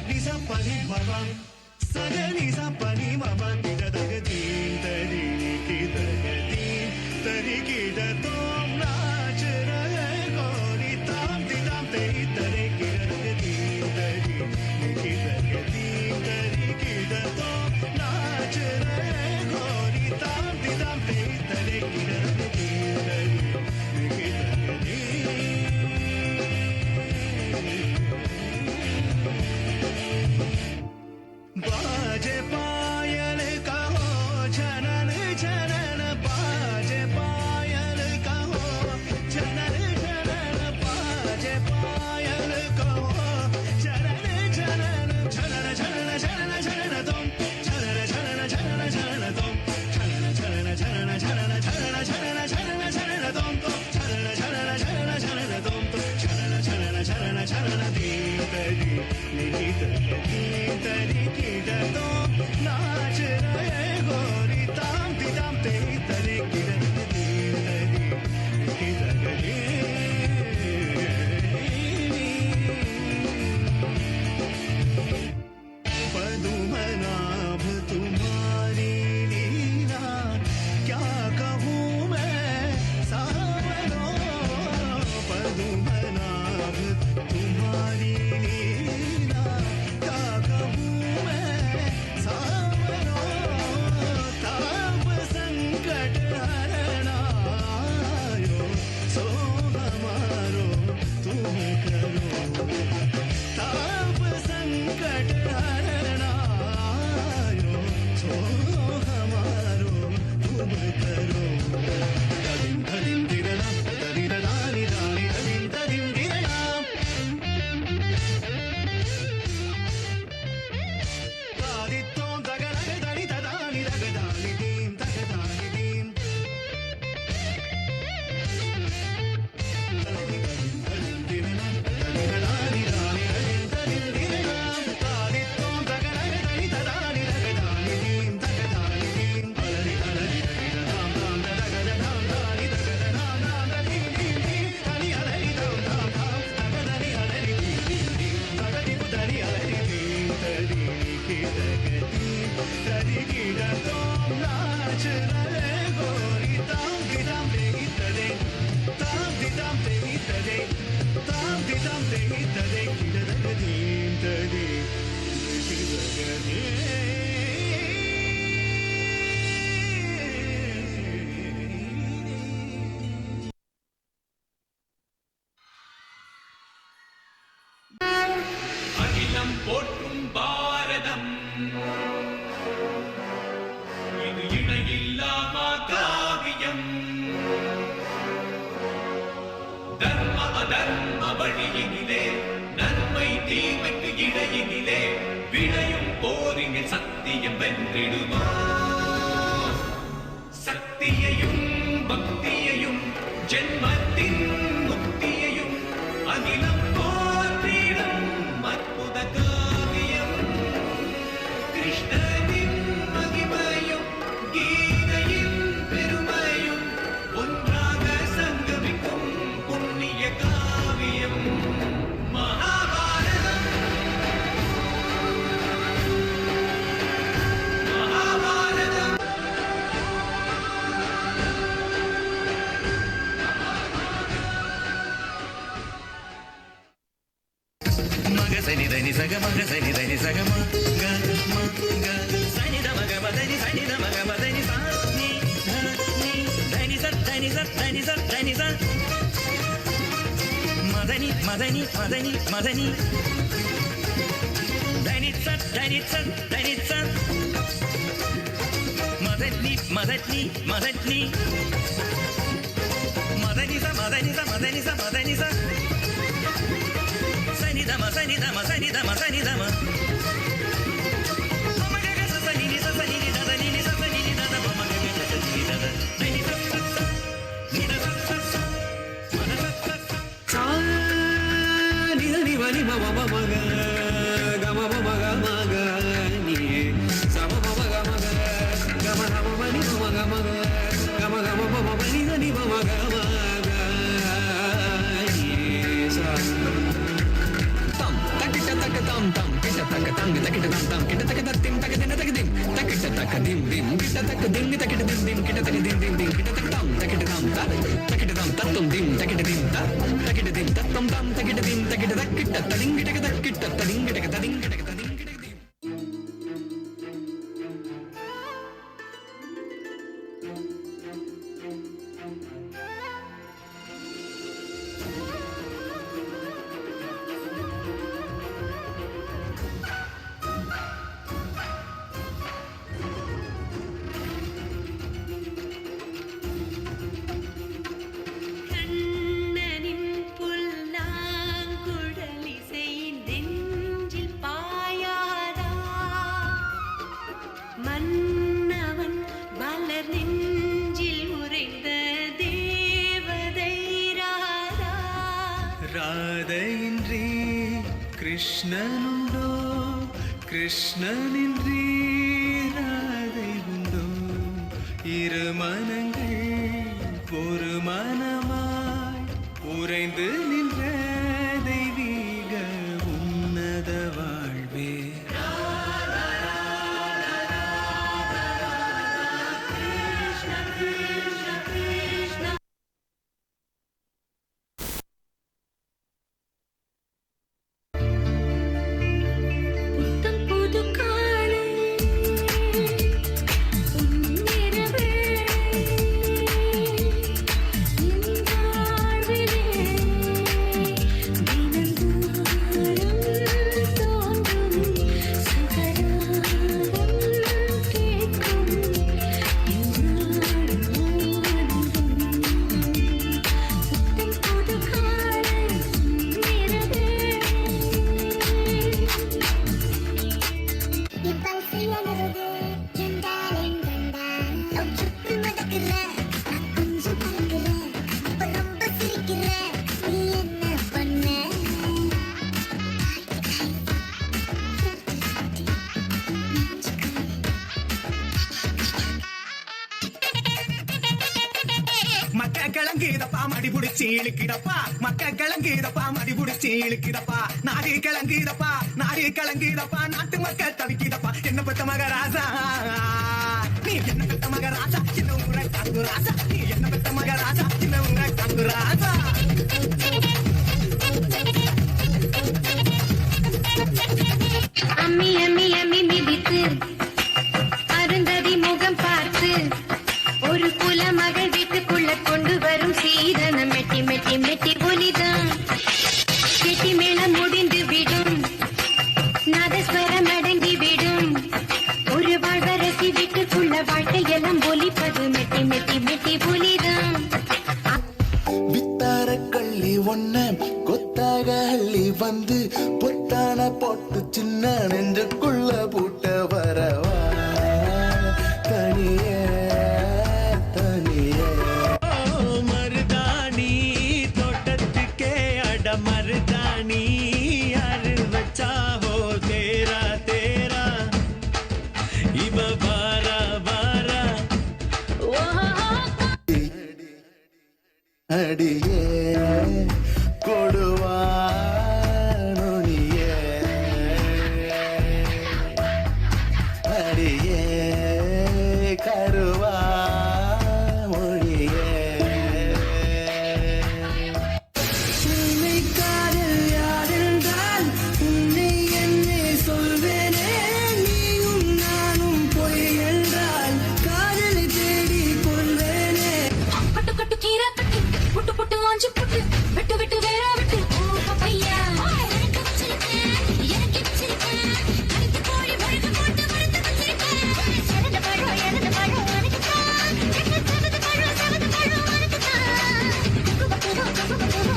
nisa pani mama saga nisa pani mama tida daga din tari ki daga din tari ki da tom naach rahe gori tam didam teri tare ki daga din tari ki daga din tari ki da tom naach rahe gori tam didam teri tare ki daga din tari ki daga din बाजे पायल कहो छनन छनन बाजे पायल कहो छनन छनन बाजे पायल कहो छनन छनन छनन छनन छनन छनन तुम छनन छनन छनन छनन तुम छनन छनन छनन छनन छनन छनन छनन छनन तुम छनन छनन छनन छनन तुम छनन छनन छनन छनन दीन तरी निहित दीन तरी की दो नाच रहे गोरी ताम दिदाम तेरी तरी की दीन तरी की दगली पदुमनाभ तुम्हारी लीला क्या कहूँ मैं सावरो पदुमनाभ तुम्हारी लीला क्या कहूँ मैं सावरो ताप संकट हरणायो सो हमारो तुम करो ताप संकट हरणायो सो हमारो तुम करो तदिम तदिम दिरना तदिरा दानी दानी तदिम तदिम दिरना तादित्तों तगनग दानी तदानी तगदानी दीम तगदानी दीम तदिम दिरना तदिरा दानी दानी तदिम तदिम दिरना तादित्तों तगनग दानी तदानी तगदानी दीम तगदानी दीम अलरि अलरि दाम दाम तगद दाम दानी तगद दाम दाम दीम दीम दीम दानी अलरि दाम दाम दाम तगदनी अलरि दीम दीम दीम तगदि पुदनी अलरि दीम तरी की तगदी तरी की दम नाच रहे गोरी ताम दिदाम तेरी तरे ताम दिदाम तेरी तरे ताम दिदाम तेरी तरे की दगदी तरी की दगदी அகிலம் போற்றும் பாரதம் இது இணையில்லாமா காவியம் தர்ம அதர்ம வழியினிலே நன்மை தீமைக்கு இடையினிலே விளையும் போரினில் சத்தியம் வென்றிடுமா சக்தியையும் பக்தியையும் ஜென்மத்தின் முக்தியையும் அகிலம் போற்றிடும் அற்புத காவியம் கிருஷ்ணனின் மகிமையும் கீதையின் பெருமையும் ஒன்றாக சங்கமிக்கும் புண்ணிய காவியம் மகாபாரதம் மகாபாரதம் मग सनि धनि सग मग सनि धनि सग म ग म ग सनि ध मग म धनि सनि ध मग म धनि सा नि ध नि धनि स धनि स धनि स धनि स मधनि मधनि मधनि मधनि धनि स धनि स धनि स मधनि मधनि मधनि मधनि स मधनि स मधनि स मधनि स सनि ध म सनि ध म सनि ध म सनि ध म म ग ग स सनि नि स सनि नि ध ध नि नि स सनि नि ध ध म ग ग स सनि नि ध ध नि नि स स स नि ध स स स म ध स स स सा नि ध नि म नि म म म म ग ग म म म ग म ग नि स म म म ग म ग ग म ध म म नि म म ग म ग ग म ग म म म नि ध नि म म ग म ग ni sa tam tak tak tak tam tam kita தக்க தங்கு தக்கிட்ட தாம் தாம் கிட்ட தக்க தத்திம் தக்க தின தக்க திம் தக்கிட்ட தக்க திம் திம் கிட்ட தக்க திங்கு தக்கிட்ட திம் திம் கிட்ட தக்க திம் திம் திம் கிட்ட தக்க தாம் தக்கிட்ட தாம் தா தக்கிட்ட தாம் தத்தும் திம் தக்கிட்ட திம் தா தக்கிட்ட திம் தத்தும் தாம் தக்கிட்ட திம் தக்கிட்ட தக்கிட்ட தடிங்கிட்ட தக்கிட்ட தடிங்கிட்ட தடிங்கிட்ட தடிங்கிட்ட திம் கண்ணனின் புல்லாங்குழலிசை நெஞ்சில் பாயாதா மன்னவன் மலர் நெஞ்சில் உறைந்த தேவதை ராதா ராதையின்றி கிருஷ்ணனுண்டோ கிருஷ்ணனின்றி ராதை உண்டோ இரு மனங்கள் ஒரு மனமாய் உறைந்து நின்ற தெய்வீக உன்னத வாழ்வே புத்தம் புது காலை உன்னிரவே என் வாழ்விலே தினந்தோறும் தோன்றும் சுகராகம் கேட்கும் என்னாலும் புத்தம் புது காலை உன்னிரவே என் பல்சியனருது என்றாலும் கண்டான் சுட்டு மடக்குற நான் கொஞ்சம் பறக்குற இப்ப ரொம்ப சிரிக்கிற நீ என்ன பண்ண மக்க கிழங்குதப்பா மடி புடிச்சு இழுக்குதப்பா மக்க கிழங்குதப்பா மடி புடிச்சு இழுக்குதப்பா நாடி கிழங்குதப்பா நாட்டு மக்க தவிக்குதப்பா என்ன பெத்த மகராசா நீ என்ன பெத்த மகராசா சின்ன ஊரை காங்கு ராசா நீ என்ன பெத்த மகராசா சின்ன ஊரை காங்கு ராசா அம்மி அம்மி அம்மி மிதித்து அருந்ததி முகம் பார்த்து ஒரு குல மகள் வீட்டுக்குள்ள கொண்டு வரும் சீதனம் மெட்டி மெட்டி மெட்டி ஒலிதான் கெட்டி மேளம் முடிந்து விடும் நாதஸ்வரம் அடங்கி விடும் ஒரு வாழ்வரசி வீட்டுக்குள்ள வாழ்க்கையெல்லாம் ஒலிப்பது மெட்டி மெட்டி மெட்டி ஒலிதான் வித்தார கள்ளி ஒன்ன கொத்தாக அள்ளி வந்து பொத்தான போட்டு சின்ன நெஞ்சுக்குள்ள பூட்ட வரவா தனியே தனியே மருதாணி தோட்டத்துக்கே அட மருதாணி யாரு வச்சாவோ தேரா தேரா இவ வாரா வாரா அடியே கொடுவா நுனியே அடியே கருவா மொழியே உன்னை காதல் யாரென்றால் உன்னை என்னை சொல்வேனே நீயும் நானும் பொய் என்றால் காதலை தேடி கொள்வேனே பட்டு கட்டு கீரை கட்டு புட்டு புட்டு ஆஞ்சு புட்டு விட்டு விட்டு வேற விட்டு ஓ பப்பையா எனக்கு வச்சிருக்கேன் எனக்கு வச்சிருக்கேன் அடுத்து கோழி முழுக்க போட்டு வறுத்து வச்சிருக்கேன் செவந்த பழம் எனக்கு தான் எனக்கு செவந்த பழம் உனக்கு தான்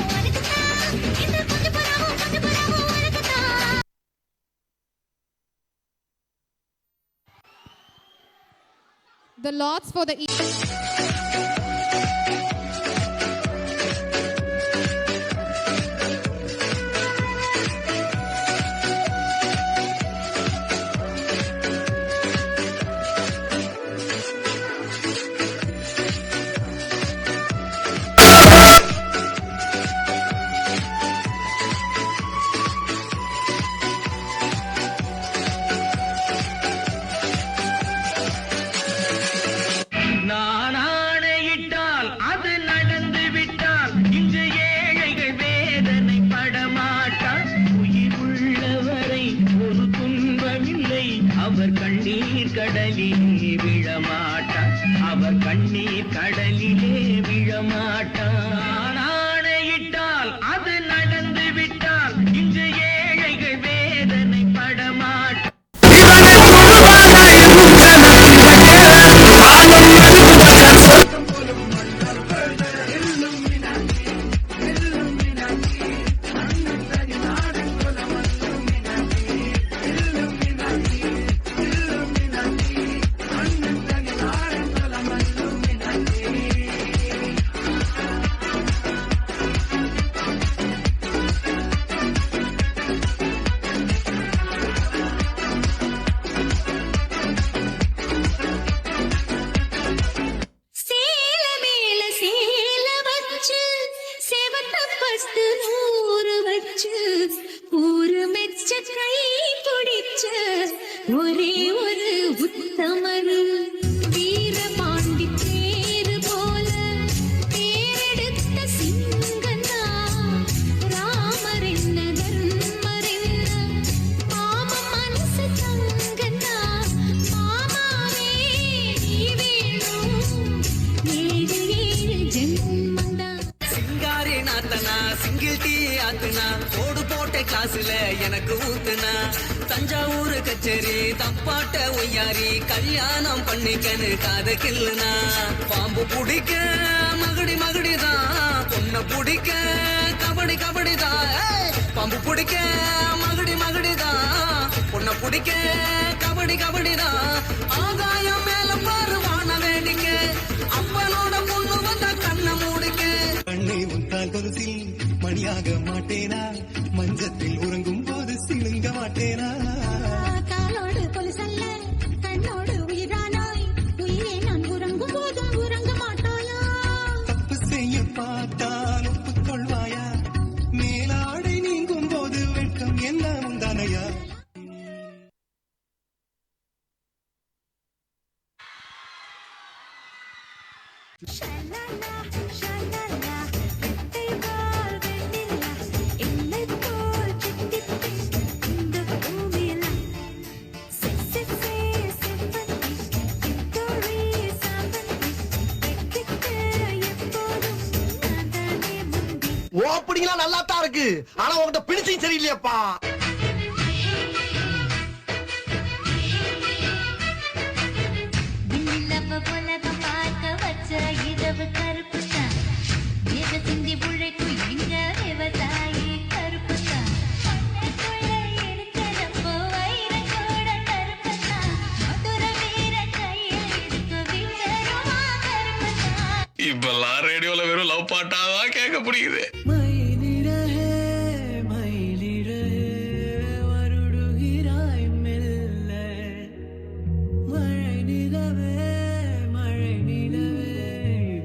எனக்கு தான் இந்த பட்டு பழமும் உனக்கு தான் The lots for the கடலிலே விழமாட்டான் அவர் கண்ணீர் கடலிலே விழமாட்டான் ஆணையிட்டால் அது நடந்து விட்டால் இன்று ஏழைகள் வேதனை படமாட்டான் சேல மேல சேல வச்சு செவத்த பஸ்து ஊரு வச்சு ஊரு மெச்ச கை பிடிச்ச ஒரே ஒரு உத்தமரு வீரபாண்டி பேரு போல பேரெடுத்த சிங்கனா ராமர் என்ன தர்மர் என்ன மாம மனசு தங்கனா மாமாவே நீ வேணும் ஏழு ஏழு ஜென்மந்தா சிங்காரி நாத்தனா சிங்கிள் டீ ஆத்துனா போடு போட்ட கிளாஸ்ல எனக்கு ஊத்துனா தஞ்சாவூர் கச்சேரி தப்பாட்ட ஒய்யாரி கல்யாணம் பண்ணிக்கன்னு காத கில்லுனா பாம்பு பிடிக்க மகுடி மகுடிதான் பொண்ண பிடிக்க கபடி கபடிதான் பாம்பு பிடிக்க மகுடி மகுடிதான் பொண்ண பிடிக்க கபடி கபடிதான் ஆகாயம் மேல பாரு வான வேடிக்கை அப்பனோட பொண்ணு வந்தா கண்ண மூடிக்க கண்ணை உன்னால் கொலுசில் மணியாக மாட்டேனா மஞ்சத்தில் உறங்கும் போது சிணுங்க மாட்டேனா காலோடு கொலுசல்ல கண்ணோடு உயிரானாய் உயிரே நான் உறங்கும் போது உறங்க மாட்டாயா தப்பு செய்ய பார்த்தால் ஒப்புக்கொள்வாயா மேலாடை நீங்கும் போது வெட்கம் என்ன உண்டானையா ஷலலா ஷலலா ரெட்டை வால் வெண்ணிலா என்னை போல் சித்தித்தே இந்த பூமியில செவ்வந்தி விக்டோரி சாவந்தி வெற்றிக்கு எப்போதும் நான் தானே முந்தி ஓப்பனிங்லாம் நல்லா தான் இருக்கு ஆனா உங்ககிட்ட பிடிச்சும் சரியில்லையாப்பா விண்ணிலவ உலகம் பார்க்க வச்ச இரவு கருப்பு தான் எத சிந்தி உழைக்கும் எங்க விவசாயி கருப்பு தான் மண்ணுக்குள்ள இருக்கிறப்போ வைரம் கூட கருப்பு தான் மதுர வீர கையில் இருக்க வீரருமா கருப்பு தான் இப்பெல்லாம் ரேடியோல வெறும் லவ் பாட்டாதான் கேட்க முடியுது மயிலிறகே மயிலிறகே வருடுகிறாய் மெல்ல மழை நிலவே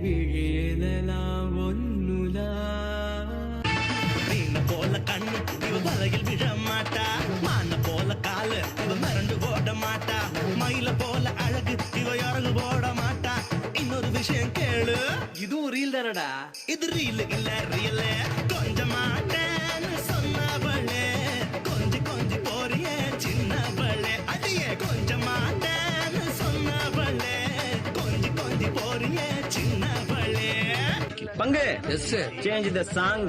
விழியதெல்லாம் ஒன்னுதா மீன போல கண்ணு இவ வலையில் விழ மாட்டா மான போல காலு இவ மறந்து ஓட மாட்டா மயில போல அழகு இவ இறகு போட மாட்டா இன்னொரு விஷயம் கேளு இதுவும் ரீல் தானடா இது ரீல் இல்ல ரியல் கொஞ்சம் மாட்டேன்னு சொன்னவளே கொஞ்சி கொஞ்சி போறிய சின்னவளே அடியே கொஞ்சம் மாட்டேன்னு சொன்னவளே கொஞ்சி கொஞ்சி போறிய சின்னவளே பங்கு எஸ் சேஞ்ச் த சாங்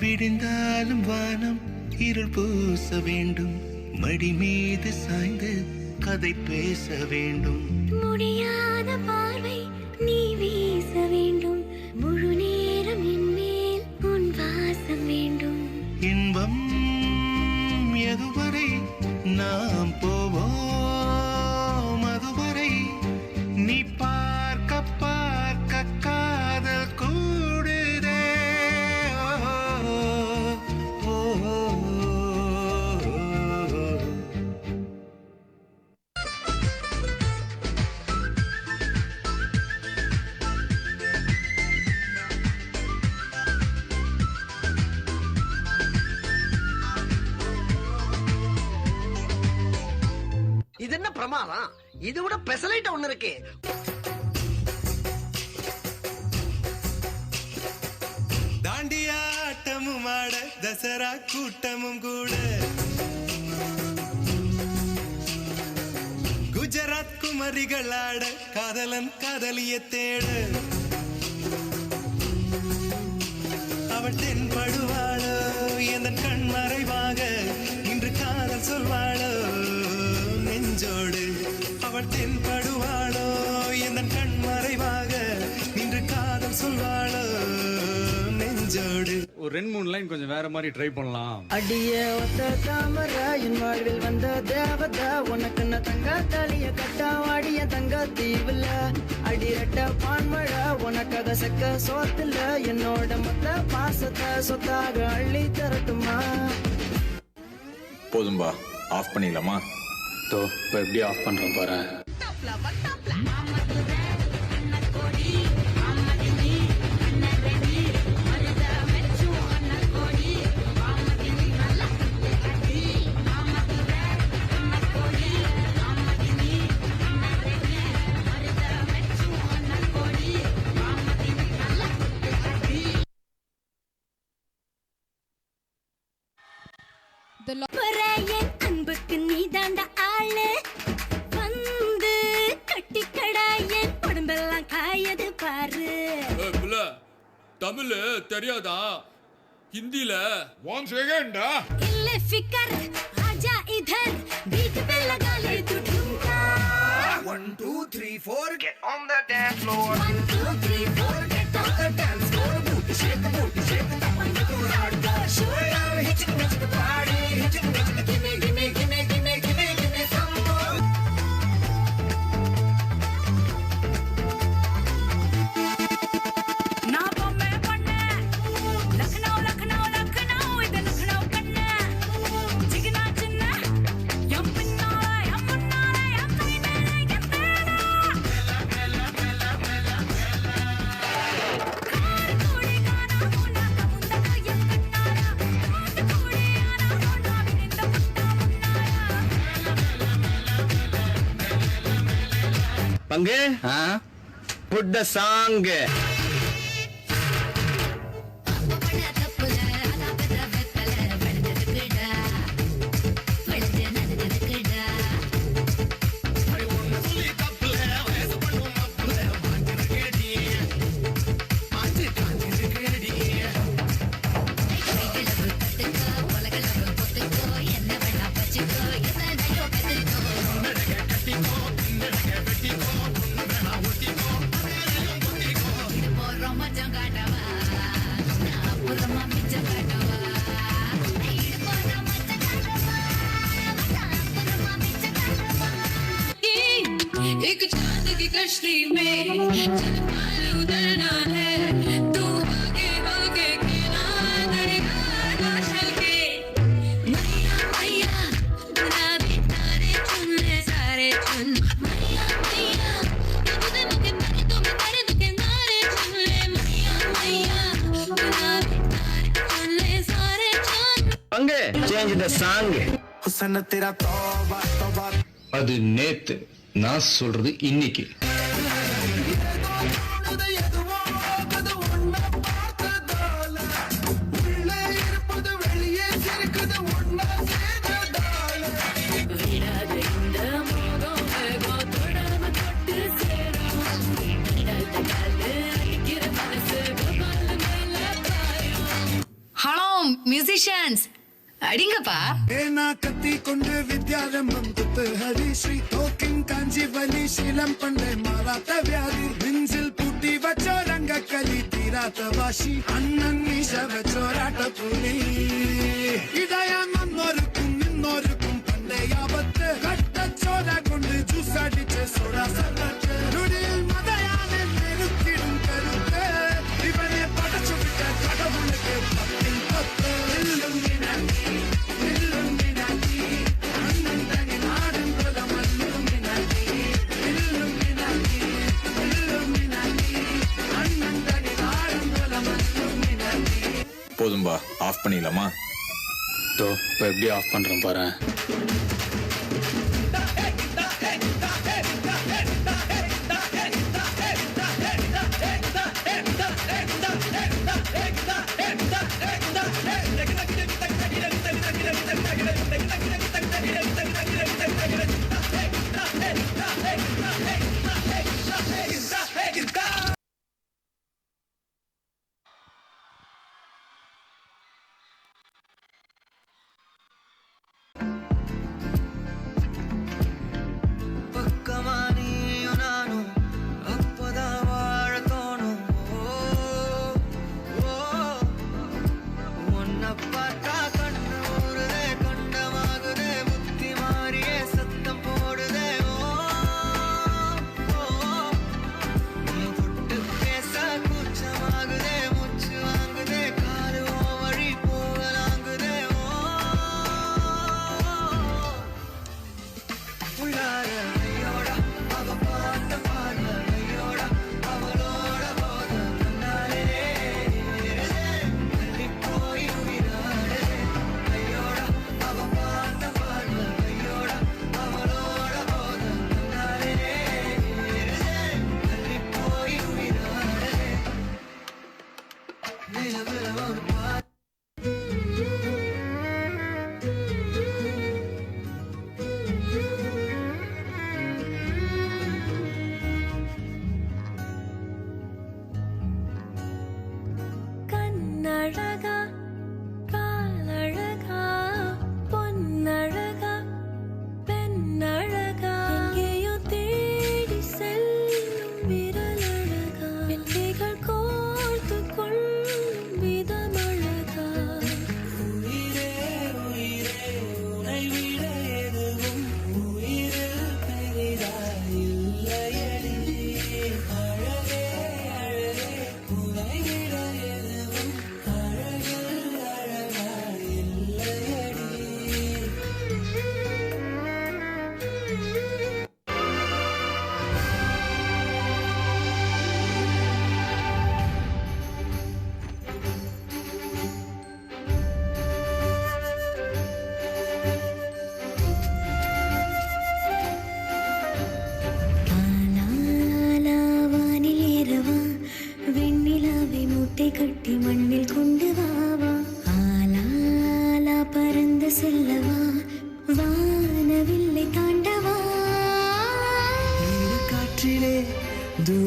விடிந்தாலும் வானம் இருள் பூச வேண்டும் மடி மீது சாய்ந்து கதை பேச வேண்டும் முடியாத பார்வை நீ வீச வேண்டும் முழு நேரம் என் மேல் உன் வாசம் வேண்டும் இன்பம் எதுவரை நாம் போவோம் அதுவரை நீ பார்க்க பார்க்க காதல் கூடுதே ஓ, ஓ, ஓ, ஓ. இது என்ன பிரமாதம் இது விட பெசலைட் ஒண்ணு இருக்கு ஜோரா கூட்டமும் கூட குஜராத் குமரிகளாட காதலன் காதலிய தேட அவள் தென்படுவாளோ என் கண் மறைவாக இன்று காதல் சொல்வாளோ நெஞ்சோடு அவள் தென்படுவாளோ என் கண் மறைவாக இன்று காதல் சொல்வாளோ நெஞ்சோடு. ஒரு 2-3 லைன் கொஞ்சம் வேற மாதிரி ட்ரை பண்ணலாம். அடிய ஒத்த தாமர என் வாழ்வில் வந்த தேவதா உனக்கு நான் தங்க தாலிய கட்டாவாடிய தங்க தீவுல அடிரட்ட பான்மழை உனக்காக சக்க சோத்துல என்னோட மொத்த பாசத்தை சொத்தாக அள்ளி தரட்டுமா? போதும்பா, ஆஃப் பண்ணிடலாமா? தோ இப்போ எப்படி ஆஃப் பண்ணுறோம் பாரு. The Lord. என் அன்புக்கு நீ தாண்ட ஆளு வந்து கட்டிக்கடா என் உடம்பெல்லாம் காயது பாரு. தமிழ் தெரியாதா? ஹிந்தில இல்ல ஃபிக்கர் ஆஜா இதர் बीट पे लगा ले तू ठुमका 1 2 3 4 get on the dance floor. 1 2 3 4 get on the dance floor. Booty shake that one make you hard go. Show it out, hit the party, hit it, give me some more. ना बम्बे पन्ने लखनऊ लखनऊ लखनऊ इधर लखनऊ कन्ने चिकना चिन्ना यम पिन्नाला यम करीने यम तेरा कोड़ी गाना मुन्ना कमुंदा यम कन्नारा कोड़ी आना मुन्ना बिनिंद पुट्टा मुन्नारा பங்கு புட் த சாங். एक चांद की कश्ती में जलपाल उतरना है तू आगे आगे किनारे चल के मैया मैया गुलाबी तारे चुन ले सारे चुन मैया मैया तुझे मुझे पर के नारे चुन ले मैया मैया गुलाबी तारे चुन ले सारे चुन. பங்கு சேஞ்ச் த சாங். हुस्न तेरा तौबा तौबा. அது நேத்து, நான் சொல்றது இன்னைக்கு. ஹலோ மியூசிஷியன்ஸ் அடிங்கப்பா. ஏனா கத்தி கொண்டு வித்யாரம்பம் குத்து ஹரி ஸ்ரீ தோக்கின் காஞ்சி வலி சீலம் பண்ணே மாறாத்த வியாதி நெஞ்சில் பூட்டி வச்சோ ரங்க கலி தீராத்த வாசி அண்ணன் மீச வச்சோராட்ட புலி இதயம் அன்னோருக்கும் இன்னோருக்கும் பண்டே ஆபத்து கட்ட சோட கொண்டு ஜூஸ் அடிச்சு சோடா சல்லட்டு நுடியில் மதையான நெருக்கிடும் கருத்து இவனே படைச்சு விட்ட கடவுளுக்கு பத்தின் பத்து போதும்பா, ஆஃப் பண்ணிடலாமா? தோ இப்போ எப்படி ஆஃப் பண்ணுறோம் பாரு.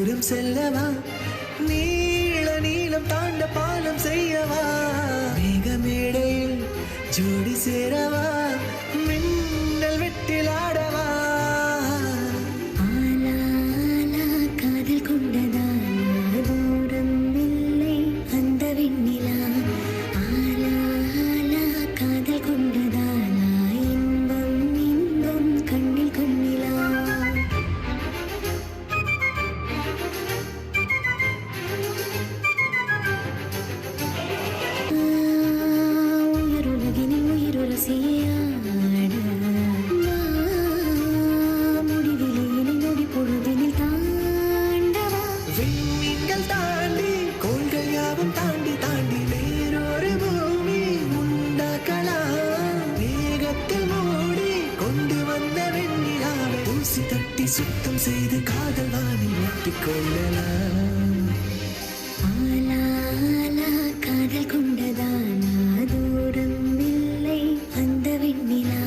தூரம் செல்லவா நீள நீளம் தாண்ட பாலம் செய்யவா மேகமேடையில் ஜோடி சேரவா மின்னல் வெட்டில் ஆடவா காதல் கொண்டதால் தூரம் இல்லை அந்த வெண்ணிலா காதல் கொண்டதாலா இன்பம் இன்பம் கண்ணில் கண்ணிலா உயிருலகினில் உயிருரசியாட முடிவிலே இனி நொடி பொழுதினில் தாண்டவா விண்மீன்கள் தாண்டி கோள்கள் யாவும் தாண்டி தாண்டி வேறொரு பூமி உண்டாக்கலாம் மேகத்தில் மூடி கொண்டு வந்த வெண்ணிலாவை ஊசி தட்டி சுத்தம் செய்து காதல் வானில் ஒட்டிக்கொள்ளலாம் காதல் கொண்டதாலா தூரம் இல்லை அந்த வெண்ணிலா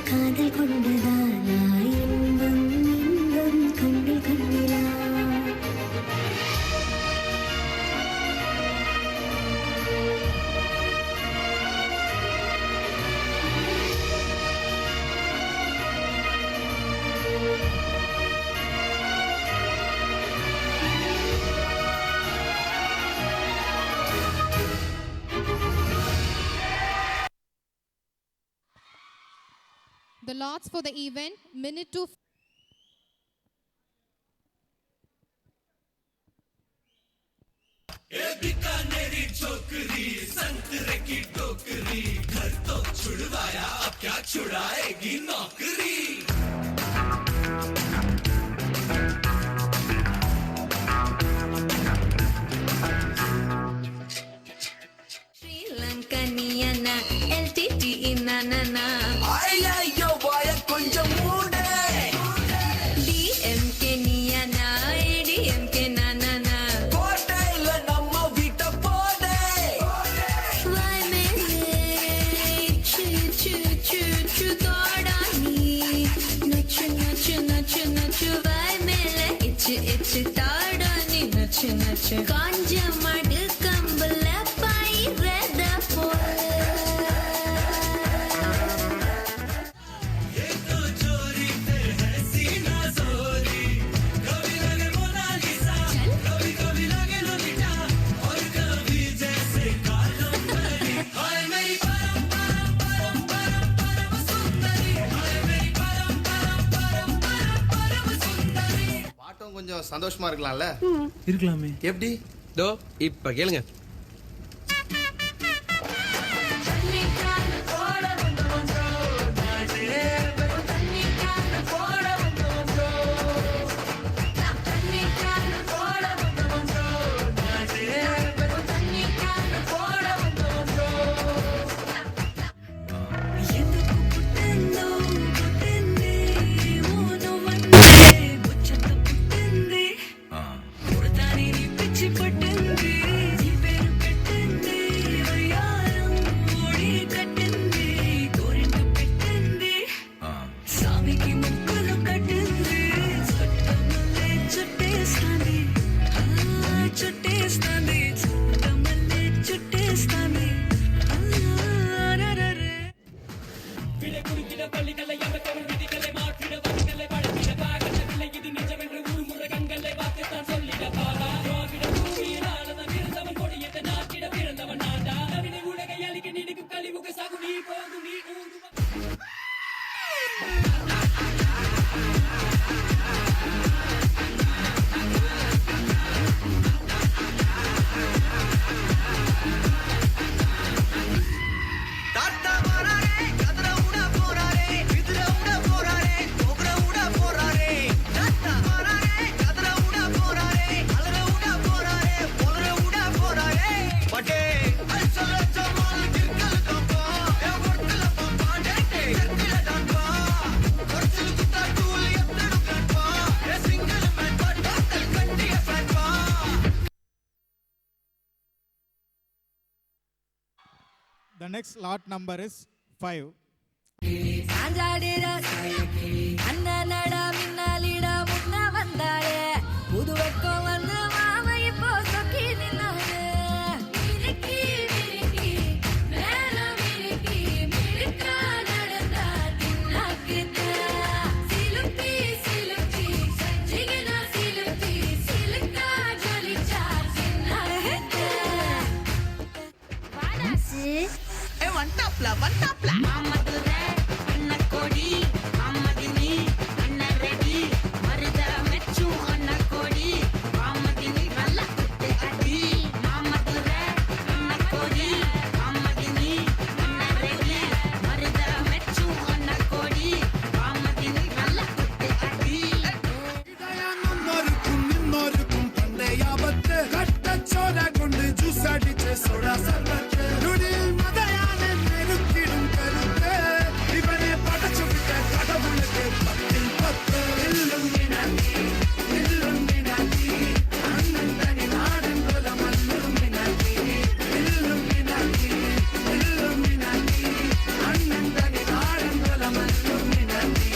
காதல் கொண்டதாலா இன்பம் இன்பம் கண்ணில் கண்ணிலா The lots for the event, minute to Sri Lanka Niana LTT Inanana ஐயோ வாய கொஞ்சம் மூடு DMK Niana ADMK Nanana கோட்டையில நம்ம வீட்டை போடு Vai mele chu chu chu chu todani Nachu nachu nachu nachu vai mele itch todani Nachu nachu Kanja madu kambala pai reda pole பாட்டும் கொஞ்சம் சந்தோஷமா இருக்கலாம்ல இருக்கலாமே எப்படி தோ இப்ப கேளுங்க The next lot number is 5. சாஞ்சாடிடா சாயக்கி அண்ணனடா மின்னாலிடா முன்ன வந்தாப்ல வந்தாப்ல மாமதுரை அண்ணன் கோடி மாமதினி அண்ணன் ரெடி மருத மெச்சும் அண்ணன் கோடி மாமதினி நல்ல குத்து அடி மாமதுரை அண்ணன் கோடி மாமதினி அண்ணன் ரெடி மருத மெச்சும் அண்ணன் கோடி மாமதினி நல்ல குத்து அடி முன்னோருக்கும் நின்னோருக்கும் பண்டையாபத்து கட்டச்சோட கொண்டு ஜூஸ் அடிச்சு சோடா சர்வத்து நுடியில் மதையான நெருக்கிடும் கருத்து இவனே படைச்சு விட்ட கடவுளுக்கு 10 இல்லுமினாட்டி இல்லுமினாட்டி அண்ணன் தனி நாடன் குலம் அல்லுமினாட்டி இல்லுமினாட்டி இல்லுமினாட்டி அண்ணன் தனி நாடன் குலம் அல்லுமினாட்டி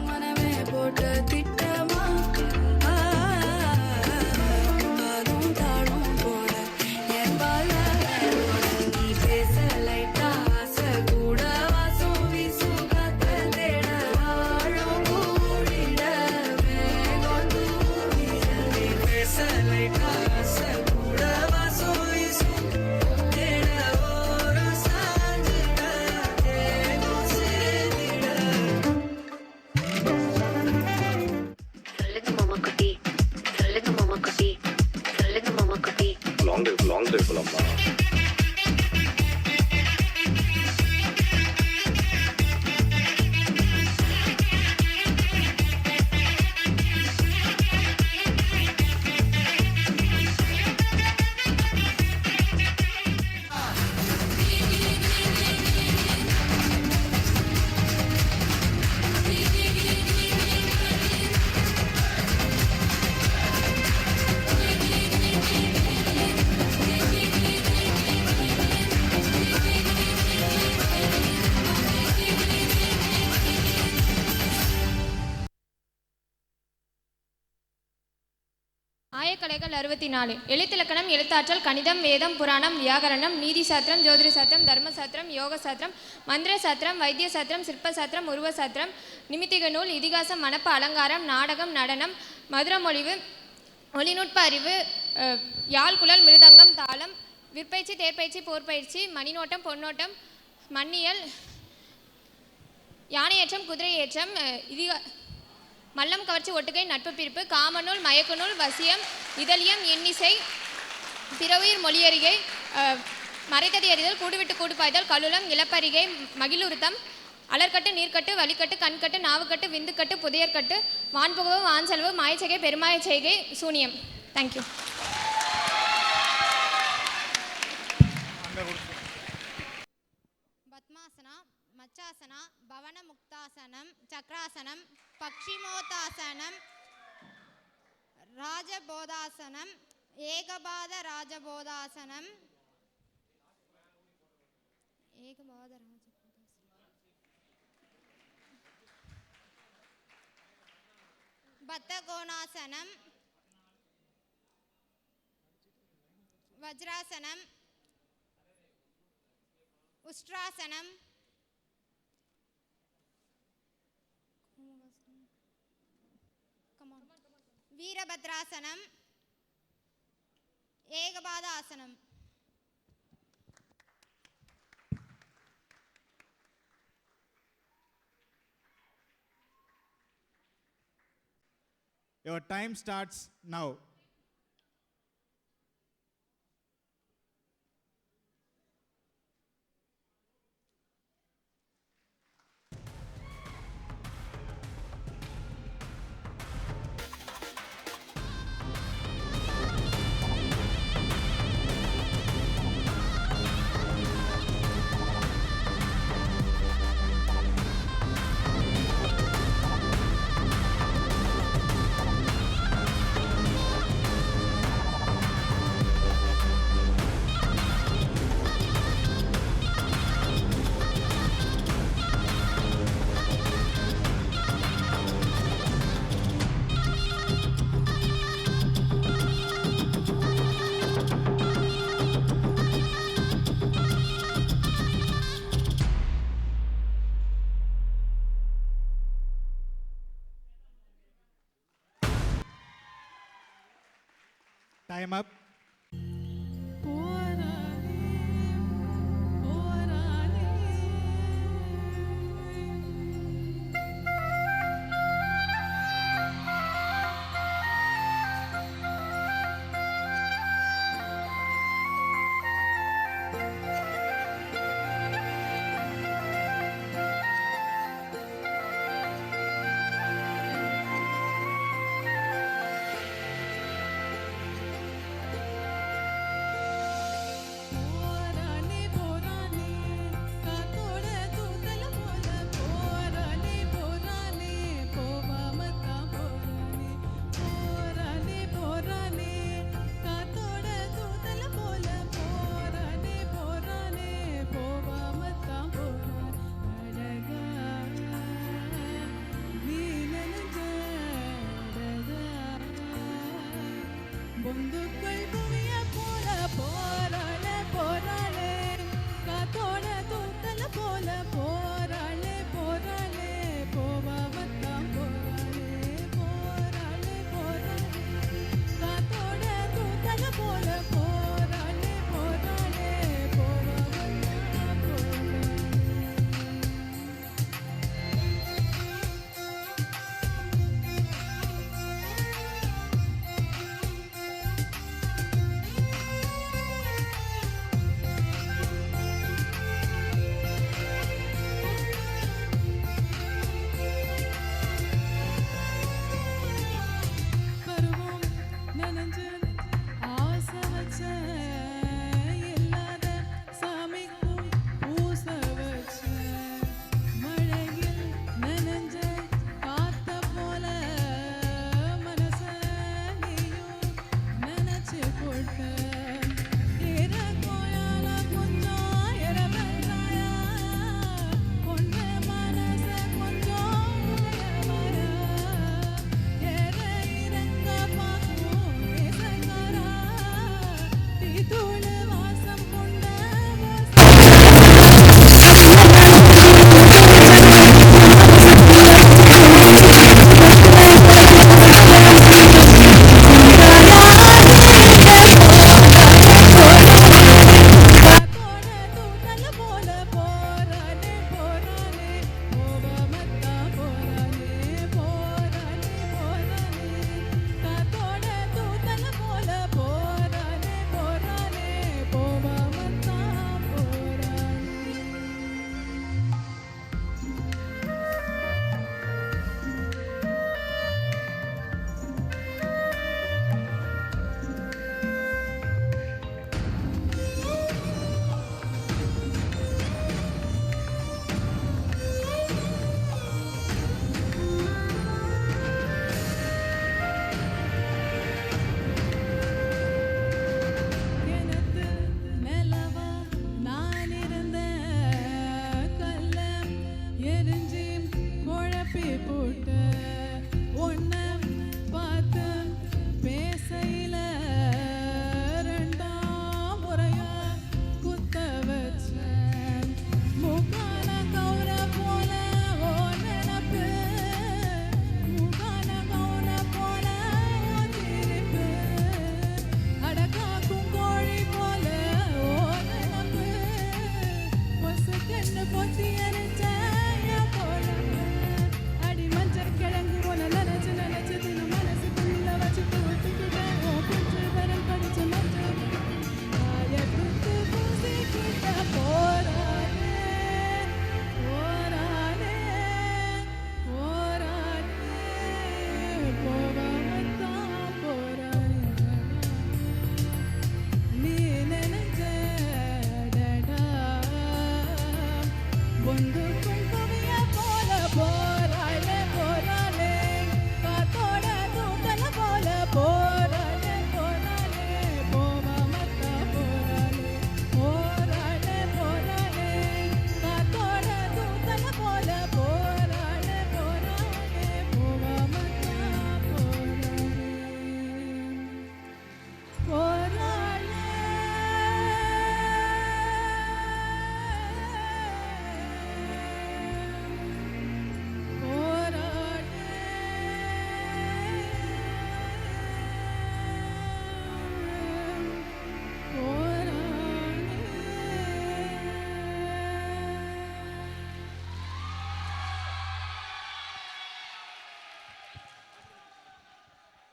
மனமே போட்ட திட்டமா அதுவும் தாழும் போல என் பால நீ பேச லைட்டா ஆசை கூட வாசம் வீசும் காத்த தேட ஆழம் கூடிட வேகம் தூவிட நீ பேச லைட்டா ஆசை கூட வாசம் வீசும் தேட ஓரம் சாஞ்சிட தேகம் சேர்ந்திட சொல்லுங்க மாமா குட்டி சொல்லுங்க மாமா குட்டி சொல்லுங்க மாமா குட்டி லாங் டிரைவ் போலாமா? ஆயக்கலைகள் 64 எழுத்திலக்கணம் எழுத்தாற்றல் கணிதம் வேதம் புராணம் வியாகரணம் நீதி சாத்திரம் ஜோதிட சாத்திரம் தர்ம சாத்திரம் யோக சாத்திரம் மந்திர சாத்திரம் வைத்திய சாத்திரம் சிற்ப சாத்திரம் உருவ சாத்திரம் நிமித்திக நூல் இதிகாசம் மனப்ப அலங்காரம் நாடகம் நடனம் மதுரமொழிவு ஒளிநுட்ப அறிவு யாழ்குழல் மிருதங்கம் தாளம் விற்பயிற்சி தேர்ப்பயிற்சி போர்ப்பயிற்சி மணிநோட்டம் பொன்னோட்டம் மண்ணியல் யானையேற்றம் குதிரையேற்றம் மல்லம் கவர்ச்சி ஒட்டுகை நட்பு பிரிப்பு காமநூல் மயக்குநூல் வசியம் இதழியம் இன்னிசை பிறவுயிர் மொழியறிகை மறைத்ததி அறிதல் கூடுவிட்டு கூடுபாய்தல் கலுளம் இளப்பரிகை மகிழுருத்தம் அலர்கட்டு நீர்க்கட்டு வலிக்கட்டு கண்கட்டு நாவுக்கட்டு விந்துக்கட்டு புதையற்கட்டு வான்புகவு வான்செலவு மாயச்செய்கை பெருமாயச்செய்கை சூனியம். தேங்க்யூ. பத்மாசனா மச்சாசனா பவன முக்தாசனம் சக்ராசனம் பக்ஷிமோதாசனம் ராஜபோதாசனம் ஏகபாத ராஜபோதாசனம் பத்தகோணாசனம் வஜ்ராசனம் உஷ்ட்ராசனம் வீரபத்ராசனம் ஏகபாதாசனம். Your time starts now. Time up.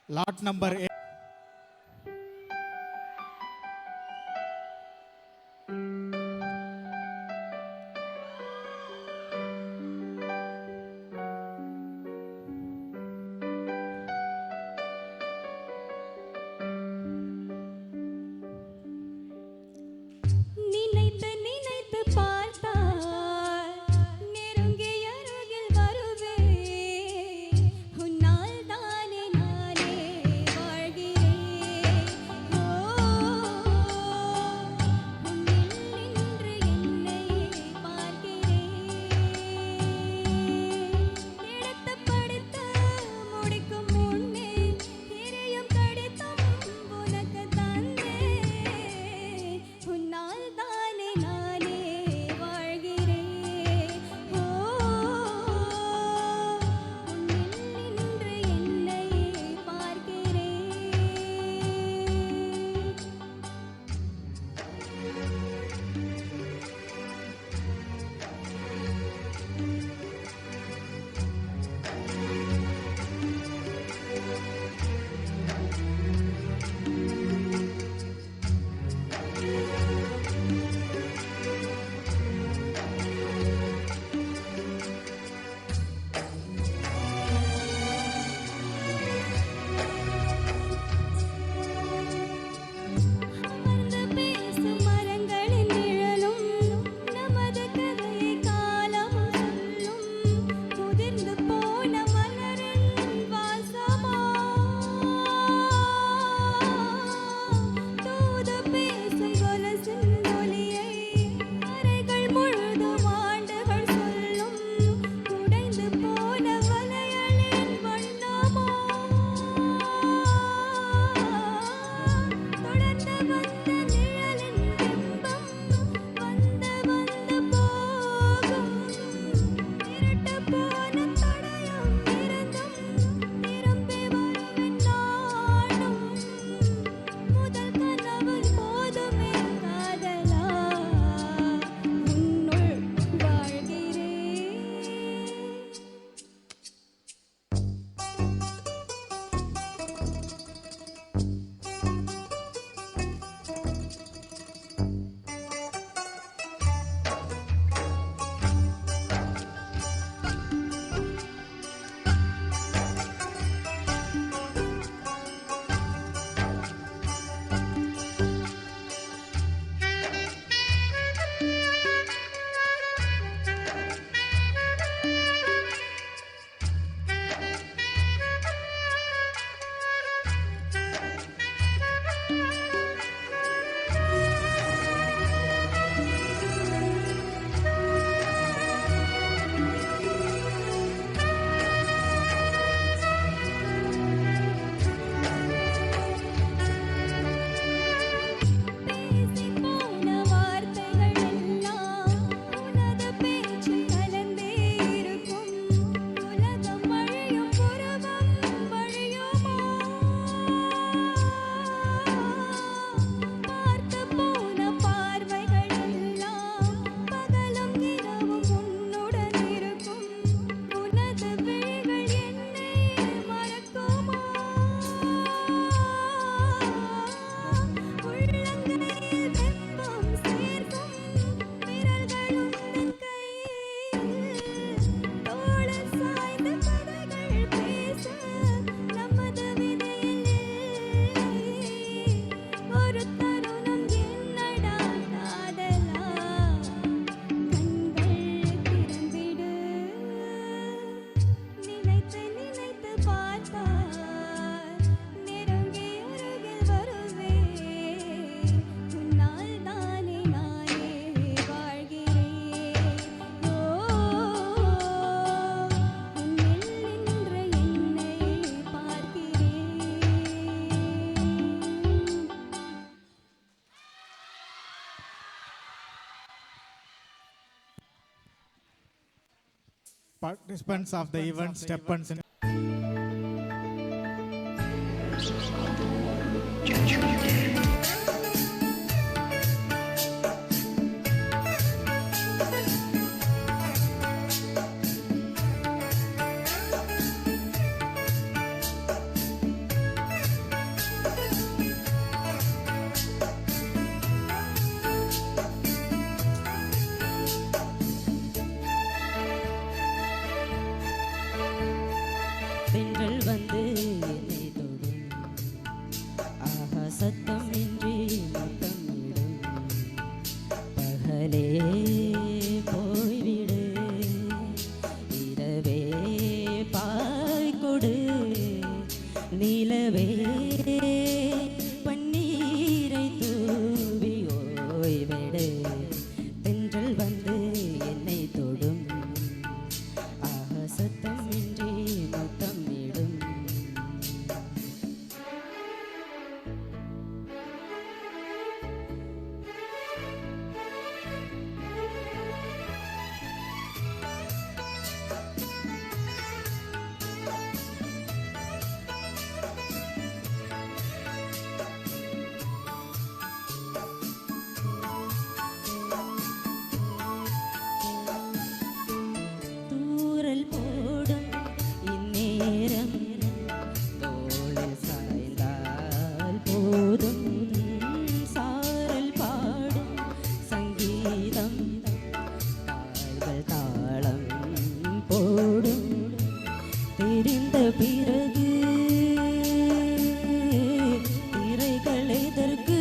Lot number நினைத்து நினைத்து பார்த்தால் நெருங்கி அருகில் வருவே உன்னால் தானே நானே வாழ்கிறேன் உன்னில் நின்று என்னை பார்க்கிறேன் எடுத்து படித்து முடிக்கும் முன்னே எரியும் கடிதம் உனக்கு தந்தேன் உன்னால் தானே நானே வாழ்கிறேன் உன்னில் நின்று என்னை பார்க்கிறேன் அமர்ந்து பேசும் மரங்களின் நிழலும் நமது கதையை காலமும் சொல்லும் முதிர்ந்து போன மலரின் வாசமா தூது பேசும் கொலுசின் ஒலியை அறைகள் முழுதும் ஆண்டுகள் சொல்லும் உடைந்து போன வளையலின் வண்ணமா தொடர்ந்து வந்த நிழலின் பிம்பம் வந்து வந்து போகும் இருட்டு போன தடயம் இருந்தும் திரும்பி வரும் நானும் முதல் கனவு போதுமே காதலா உன்னுள் வாழ்கிறேன் பேசி போன வார்த்தைகள் எல்லாம் உனது பேச்சில் கலந்தே இருக்கும் உலகம் அழியும் புறவம் வழியுமா பார்த்து போன பார்வைகள் எல்லாம் பகலும் இரவும் உன்னுடன் இருக்கும் உனது விழிகள் என்னை மறக்குமா உள்ளங்கையில் வெப்பம் சேர்க்கும் விரல்கள் உந்தன் கையில் தோளில் சாய்ந்த கதைகள் பேச நமது விதையில் இல்லை ஒரு தருணம் என்னடா காதலா கண்கள் திறந்திடு நினைத்து நினைத்து பார்த்தால் நெருங்கி அருகில் வருவே உன்னால் தானே நானே வாழ்கிறேன் உன்னில் நின்று என்னை பார்க்கிறேன் participants of the event step and பகலே போய்விடு இரவே பாய்கொடு நிலவே பன்னீரை தூவி ஓய்விடு தென்றல் வந்து என்னை தொடும் ஆக சத்தமின்றி முத்தமிடும் தூறல் போடும் இந்நேரம் தோளில் சாய்ந்தால் போதும் சாரல் பாடும் சங்கீதம் கால்கள் தாளம் போடும் தெரிந்த பிறகு திரைகள் எதற்கு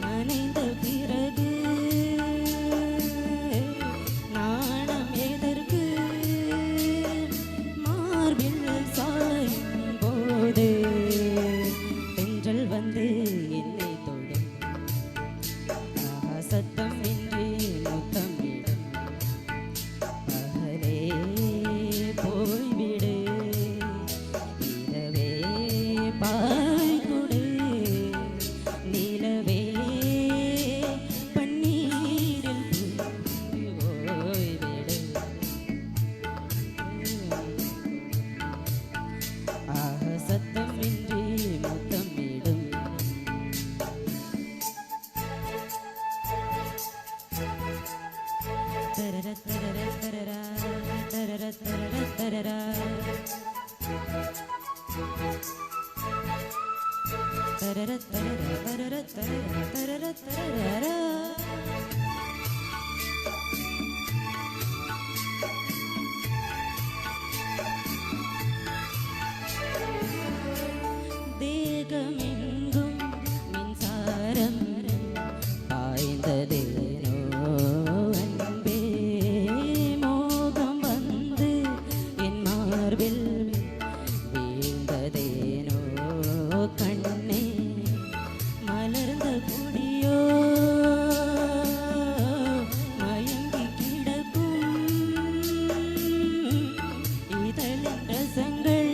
நனைந்த பிறகு நாணம் எதற்கு மார்பில் சாயும் போது தென்றல் வந்து என்னை தொடும் ஆஹா சத்தம் இன்றி முத்தமிடும் பகலே போய்விடு இரவே பாய்கொடு நிலவே பன்னீரில் தூவி ஓய்விடு ஆக சத்தமின்றி முத்தமிடும் தரர தரர தரரா தரர தரர தரரா தரர தரர தரர தரர தரர தரரா தேகமெங்கும் மின்சாரம் பாய்ந்ததேனோ அன்பே மோகம் வந்து என் மார்பில் வீழ்ந்ததேனோ கண்ணே மலர்ந்த கொடியோ மயங்கி கிடக்கும் இதழின் ரசங்கள்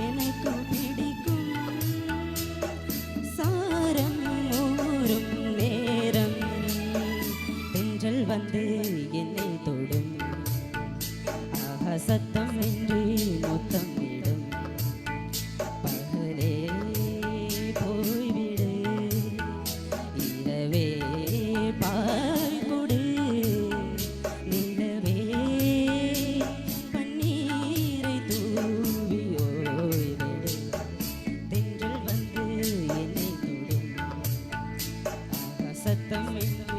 எனக்கு பிடிக்கும் சாரம் ஊறும் நேரம் தென்றல் வந்து என்னை தொடும் ஆக சத்தம் இன்றி முத்தமிடும் பகலே போய்விடு இரவே பாய்கொடு நிலவே பன்னீரை தூவி ஓய்விடு தென்றல் வந்து என்னை தொடும் ஆக சத்தம் இன்றி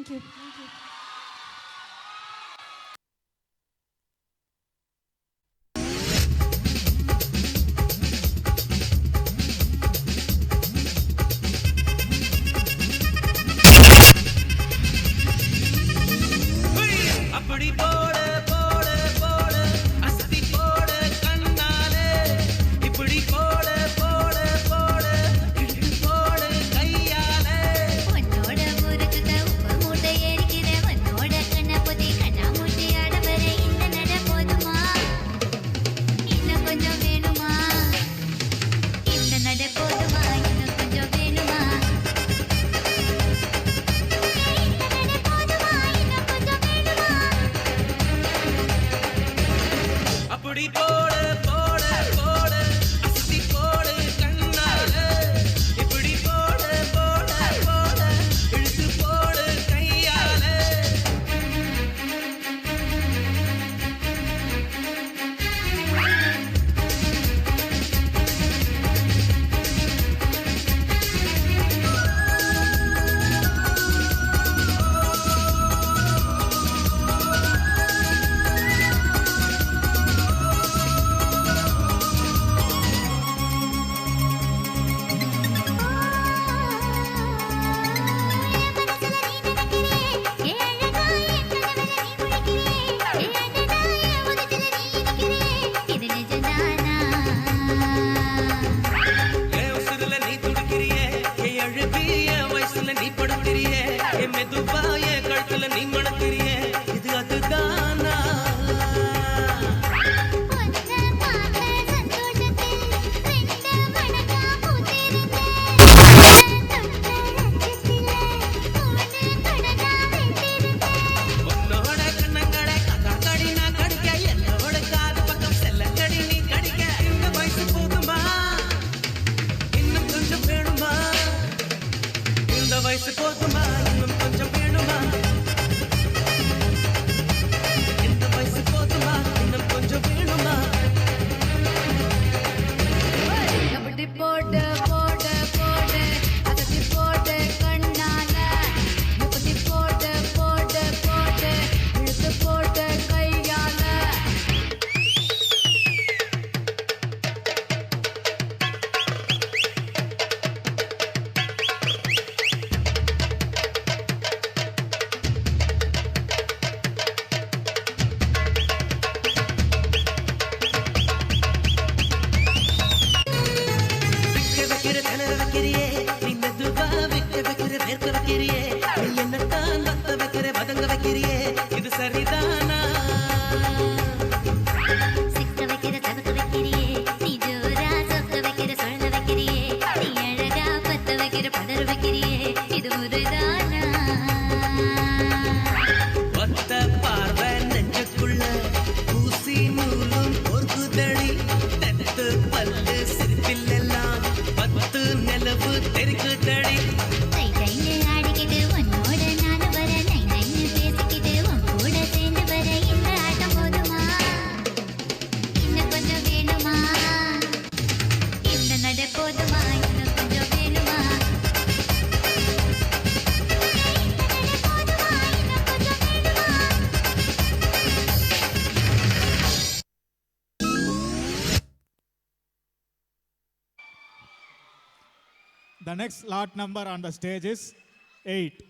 தேங்க்யூ. அப்படி போட போட போட அஸ்தி போட கண்ணாலே இப்படி போட போட போட இழுத்து போட கையாலே உன்னோட ஊருக்கு உப்பு மூட்டை ஏறிக்கிற உன்னோட கண்ண பொதி கண்ணா மூட்டி ஆடவர இந்த நட போதுமா இன்னும் கொஞ்சம் வேணுமா இந்த நட போதுமா இன்னும் கொஞ்சம் வேணுமா அப்படி போட போட போட அஸ்தி போட கண்ணாலே இப்படி போட போட போட இழுத்து போட கையாலே என் உசுருல நீ துடிக்கிறியே என் அழுப்பி என் வயசுல நீ படுக்கிறியே என் மெதுவா என் கழுத்துல நீ மணக்கிறியே இது அதுதானா உன்னோட கண்ணங்கடை கடி நான் கடிக்க என்னோட காது பக்கம் செல்லங்கடி நீ கடிக்க இந்த வயசு போதுமா இன்னும் கொஞ்சம் வேணுமா இந்த வயசு போதுமா இன்னும் கொஞ்சம் வேணுமா இந்த வயசு போதுமா இன்னும் கொஞ்சம் வேணுமா அப்படி போட்டு போட்டு போட்டு அகத்தி போட்டு கண்ணால இப்படி போட்டு போட்டு போட்டு இழுத்து போட்டு கையால விக்க வைக்கிற திணற வைக்கிறியே நீ மெதுவா விக்க வைக்கிற வேர்க்க வைக்கிறியே நீ என்னத்தான் வத்த வைக்கிற வதங்க வைக்கிறியே இது சரிதானா சிக்க வைக்கிற தவக்க வைக்கிறியே நீ ஜோரா சொக்க வைக்கிற சொல்ல வைக்கிறியே நீ அழகா பத்த வைக்கிற பதற வைக்கிறியே இது முறைதானா ஒத்த பார்வை நெஞ்சுக்குள்ள ஊசி நூலும் பொறுக்குதடி தெத்து பல்லு சிரிப்பிலெல்லாம் பத்து நிலவு தெரிக்குதடி தை தைன்னு ஆடிக்கிட்டு உன்னோட நானு வர நை நைன்னு பேசிக்கிட்டு உன் கூட சேர்ந்து வர இந்த ஆட்டம் போதுமா இன்னும் கொஞ்சம் வேணுமா இந்த நட போதுமா இன்னும் கொஞ்சம் வேணுமா The next lot number on the stage is 8.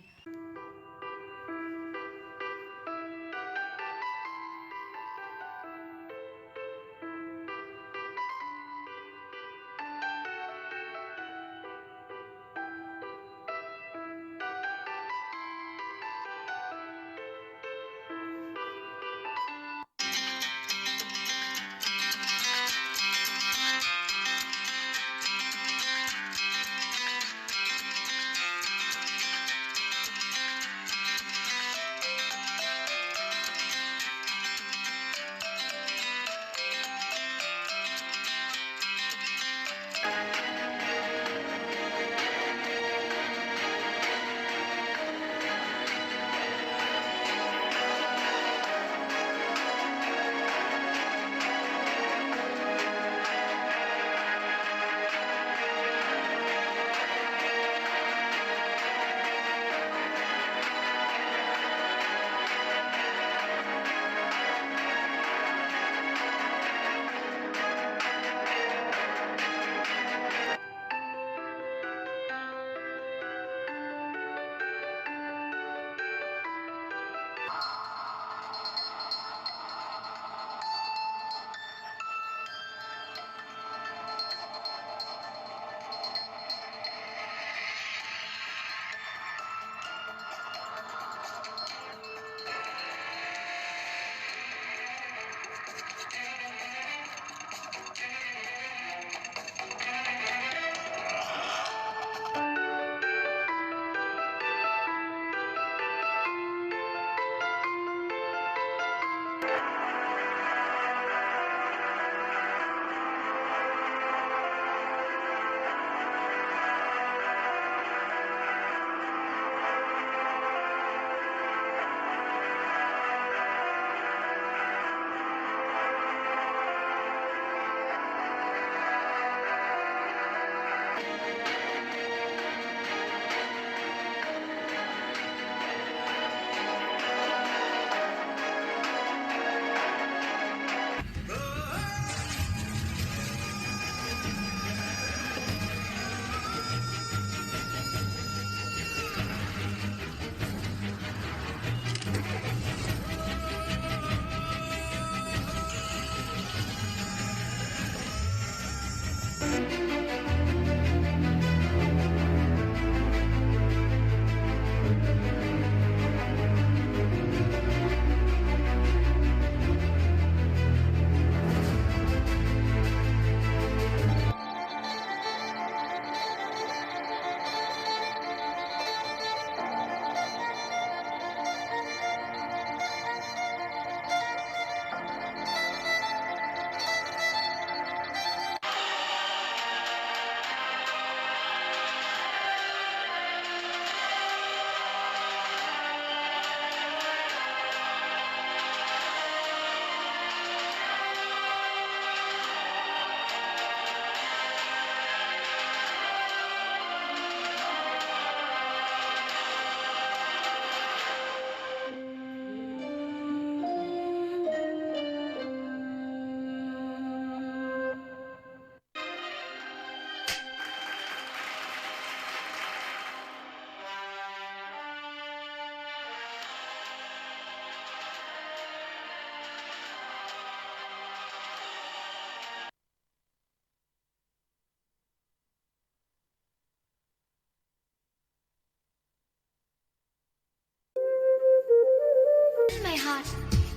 heart.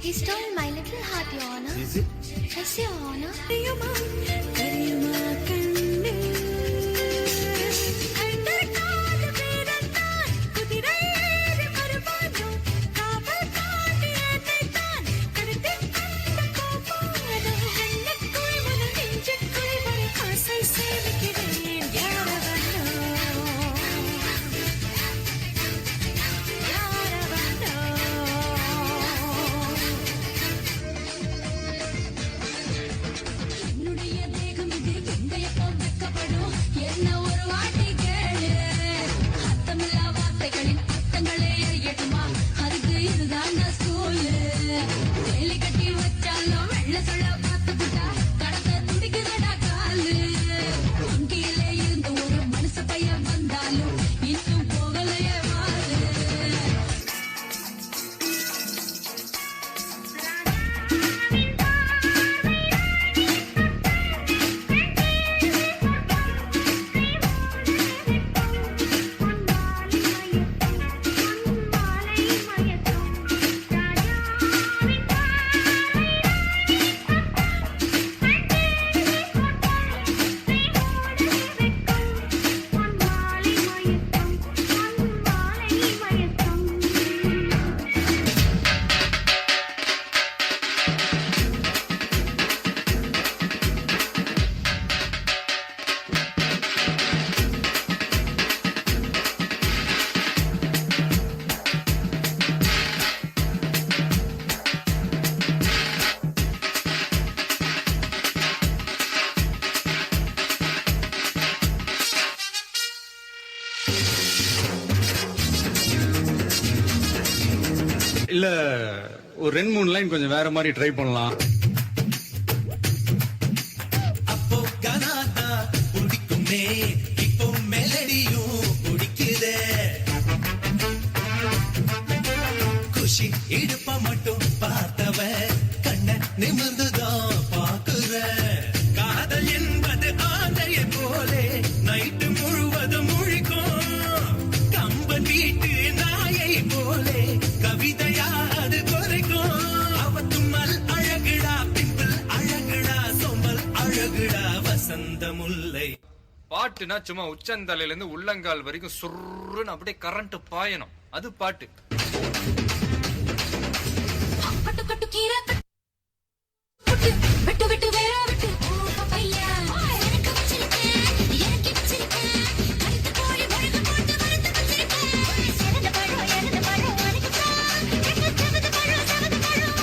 He stole my little heart, Your Honor. Is it? Yes, Your Honor. இல்ல ஒரு 2-3 லைன் கொஞ்சம் வேற மாதிரி ட்ரை பண்ணலாம். அப்போ கனாதா பிடிக்குமே, இப்போ மெலடியும் பிடிக்குதே. குஷி இடுப்ப மட்டும் பார்த்தவ கண்ண நிமிர்ந்துதான் பாக்குற. காதல் என்பது ஆந்தையை போலே நைட்டு முழுவதும் முழிக்கும். கம்பன் வீட்டு நாயை போலே கவிதையா அது குறைக்கும். அவ தும்மல் அழகுடா, பிம்பிள் அழகுடா, சோம்பல் அழகுடா, வசந்த முல்லை. பாட்டுனா சும்மா உச்சந்தலையில இருந்து உள்ளங்கால் வரைக்கும் சுருன்னு அப்படியே கரண்ட் பாயணும், அது பாட்டு. விட்டு விட்டு வேற விட்டு பையா எனக்கு வச்சிருக்கேன், எனக்கு வச்சிருக்கேன். கருத்து கோழி முழுகு போட்டு வறுத்து வச்சிருக்கேன். சிறந்த பழம் எனக்கு பழம் உனக்குத்தான். எங்க செவந்த பழம் உனக்குத்தான்.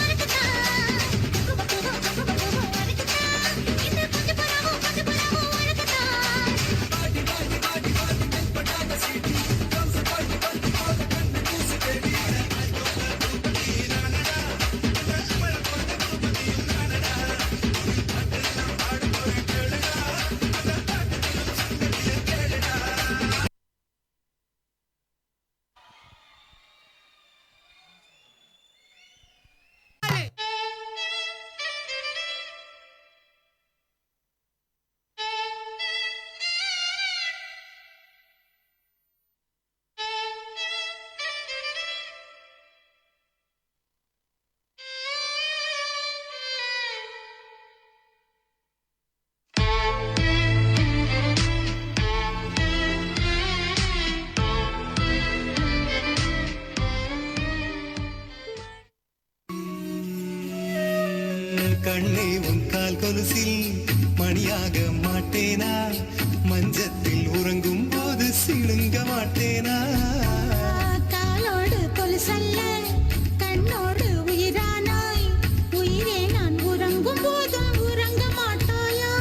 உனக்குத்தான். இந்த பஞ்சு பழமும் உனக்குத்தான். கண்ணே உன் கால் கொலுசில் மணியாக மாட்டேனா, மஞ்சத்தில் உறங்கும் போது சிணுங்க மாட்டேனா. காலோடு கொலுசல்ல கண்ணோடு உயிரானாய், உயிரே நான் உறங்கும் போதும் உறங்க மாட்டாயா.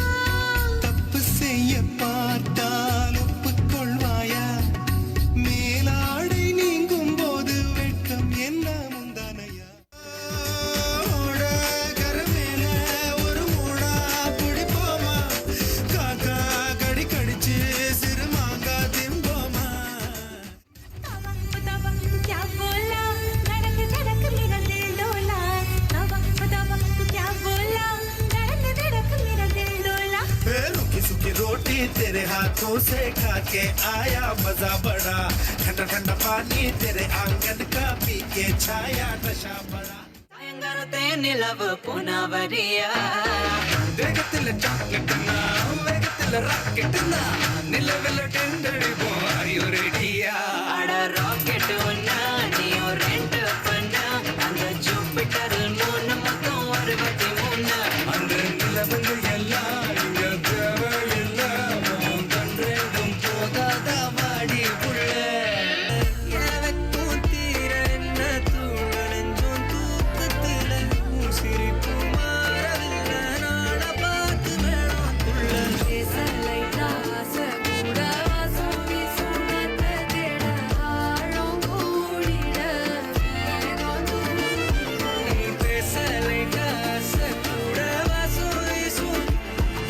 தப்பு செய்ய பார்த்தால் ஒப்புக்கொள்வாயா, மேலாடை நீங்கும் போது வெட்கம் என்ன முந்தானையா. रोटी तेरे हाथों से खा के आया मजा बड़ा, ठंडा ठंडा पानी तेरे आंगन का पी के छाया नशा बड़ा. பயங்கரத்தே நிலவு புனவரியா வேகத்துல சாக்லேட்டுனா வேகத்துல ராக்கெட்டுனா நிலவில் டெண்டடிப்போம் ஐயோரெடியா அட ராக்கெட் ஒன்னா நீ ஒரு ரெண்டு பண்ணா அந்த ஜூபிட்டரில் 3 மொத்தம் 63 அந்த நிலவுங்க எல்லாம் இங்க தேவையில்லை கண்டேடும் போகாத வாடி புள்ள எனக்கும் தீர என்ன தூளெஞ்சும் தூக்கத்துல சிரிப்பு மாறவில்லை நாள பார்த்து வேணும் புள்ள பேசலைட்டா ஆசை கூட வாசம் வீசும் காத்த தேட ஆழம் கூடிட வேகம் நீ பேசலைட்டா ஆசை கூட வாசம் வீசும்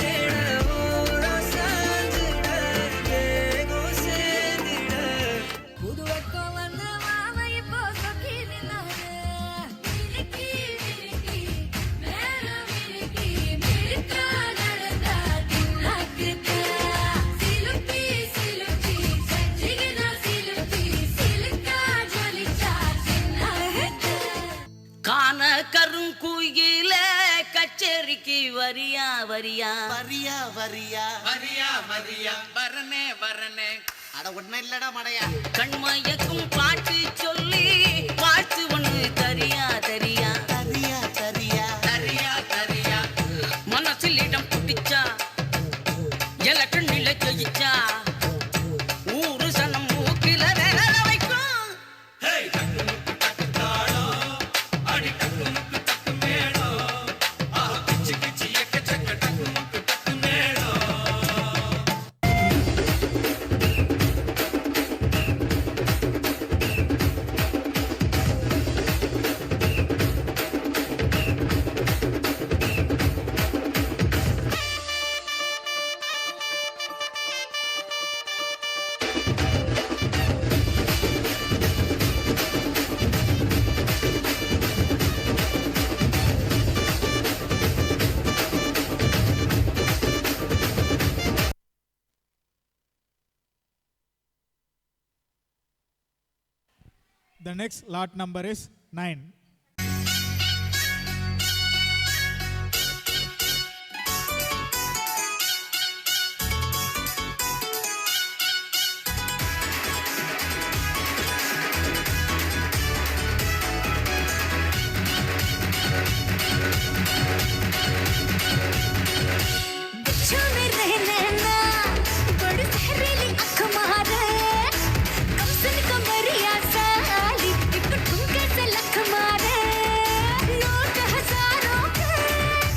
தேட ஓரம் சாஞ்சிட வேகம் சேர்ந்திட புது வெக்கம் வந்த மாமா இப்போ சொக்கி நின்னாரு மினுக்கி மினுக்கி மேல மினுக்கி மினுக்கா நடந்தா தின்னாக்கிட்ட சிலுப்பி சிலுப்பி சஞ்சிகனா சிலுப்பி சிலுக்கா ஜொலிச்சா சின்னாக்கிட்ட காண கருங்குயில கச்சேரிக்கு வரியா வரியா வரியா வரியா வரியா வரியா வரனே வரனே அட ஒன்னும் இல்லடா மடையா கண்மயக்கும் பாட்டு சொல்லி பாட்டு ஒண்ணு தரியா தரியா தரியா தரியா தரியா தரியா மனசில் இடம் பிடிச்சா எலக்கண்ணில ஜெயிச்சா ஊரு சனம் மூக்கில வேல வைக்கும் ஹே டக்கு முக்கு டக்கு தாளம் அடி டக்கு முக்கு டக்கு மேளம் ஆஹா கிச்சி கிச்சி எக்கச்சக்க டக்கு முக்கு டக்கு மேளம் The next lot number is 9. बिच्छू में रहना ना बड़ी जहरीली आँख मारे कम सुन कमरिया साली एक ठुमके से लख मारे नोट हजारों के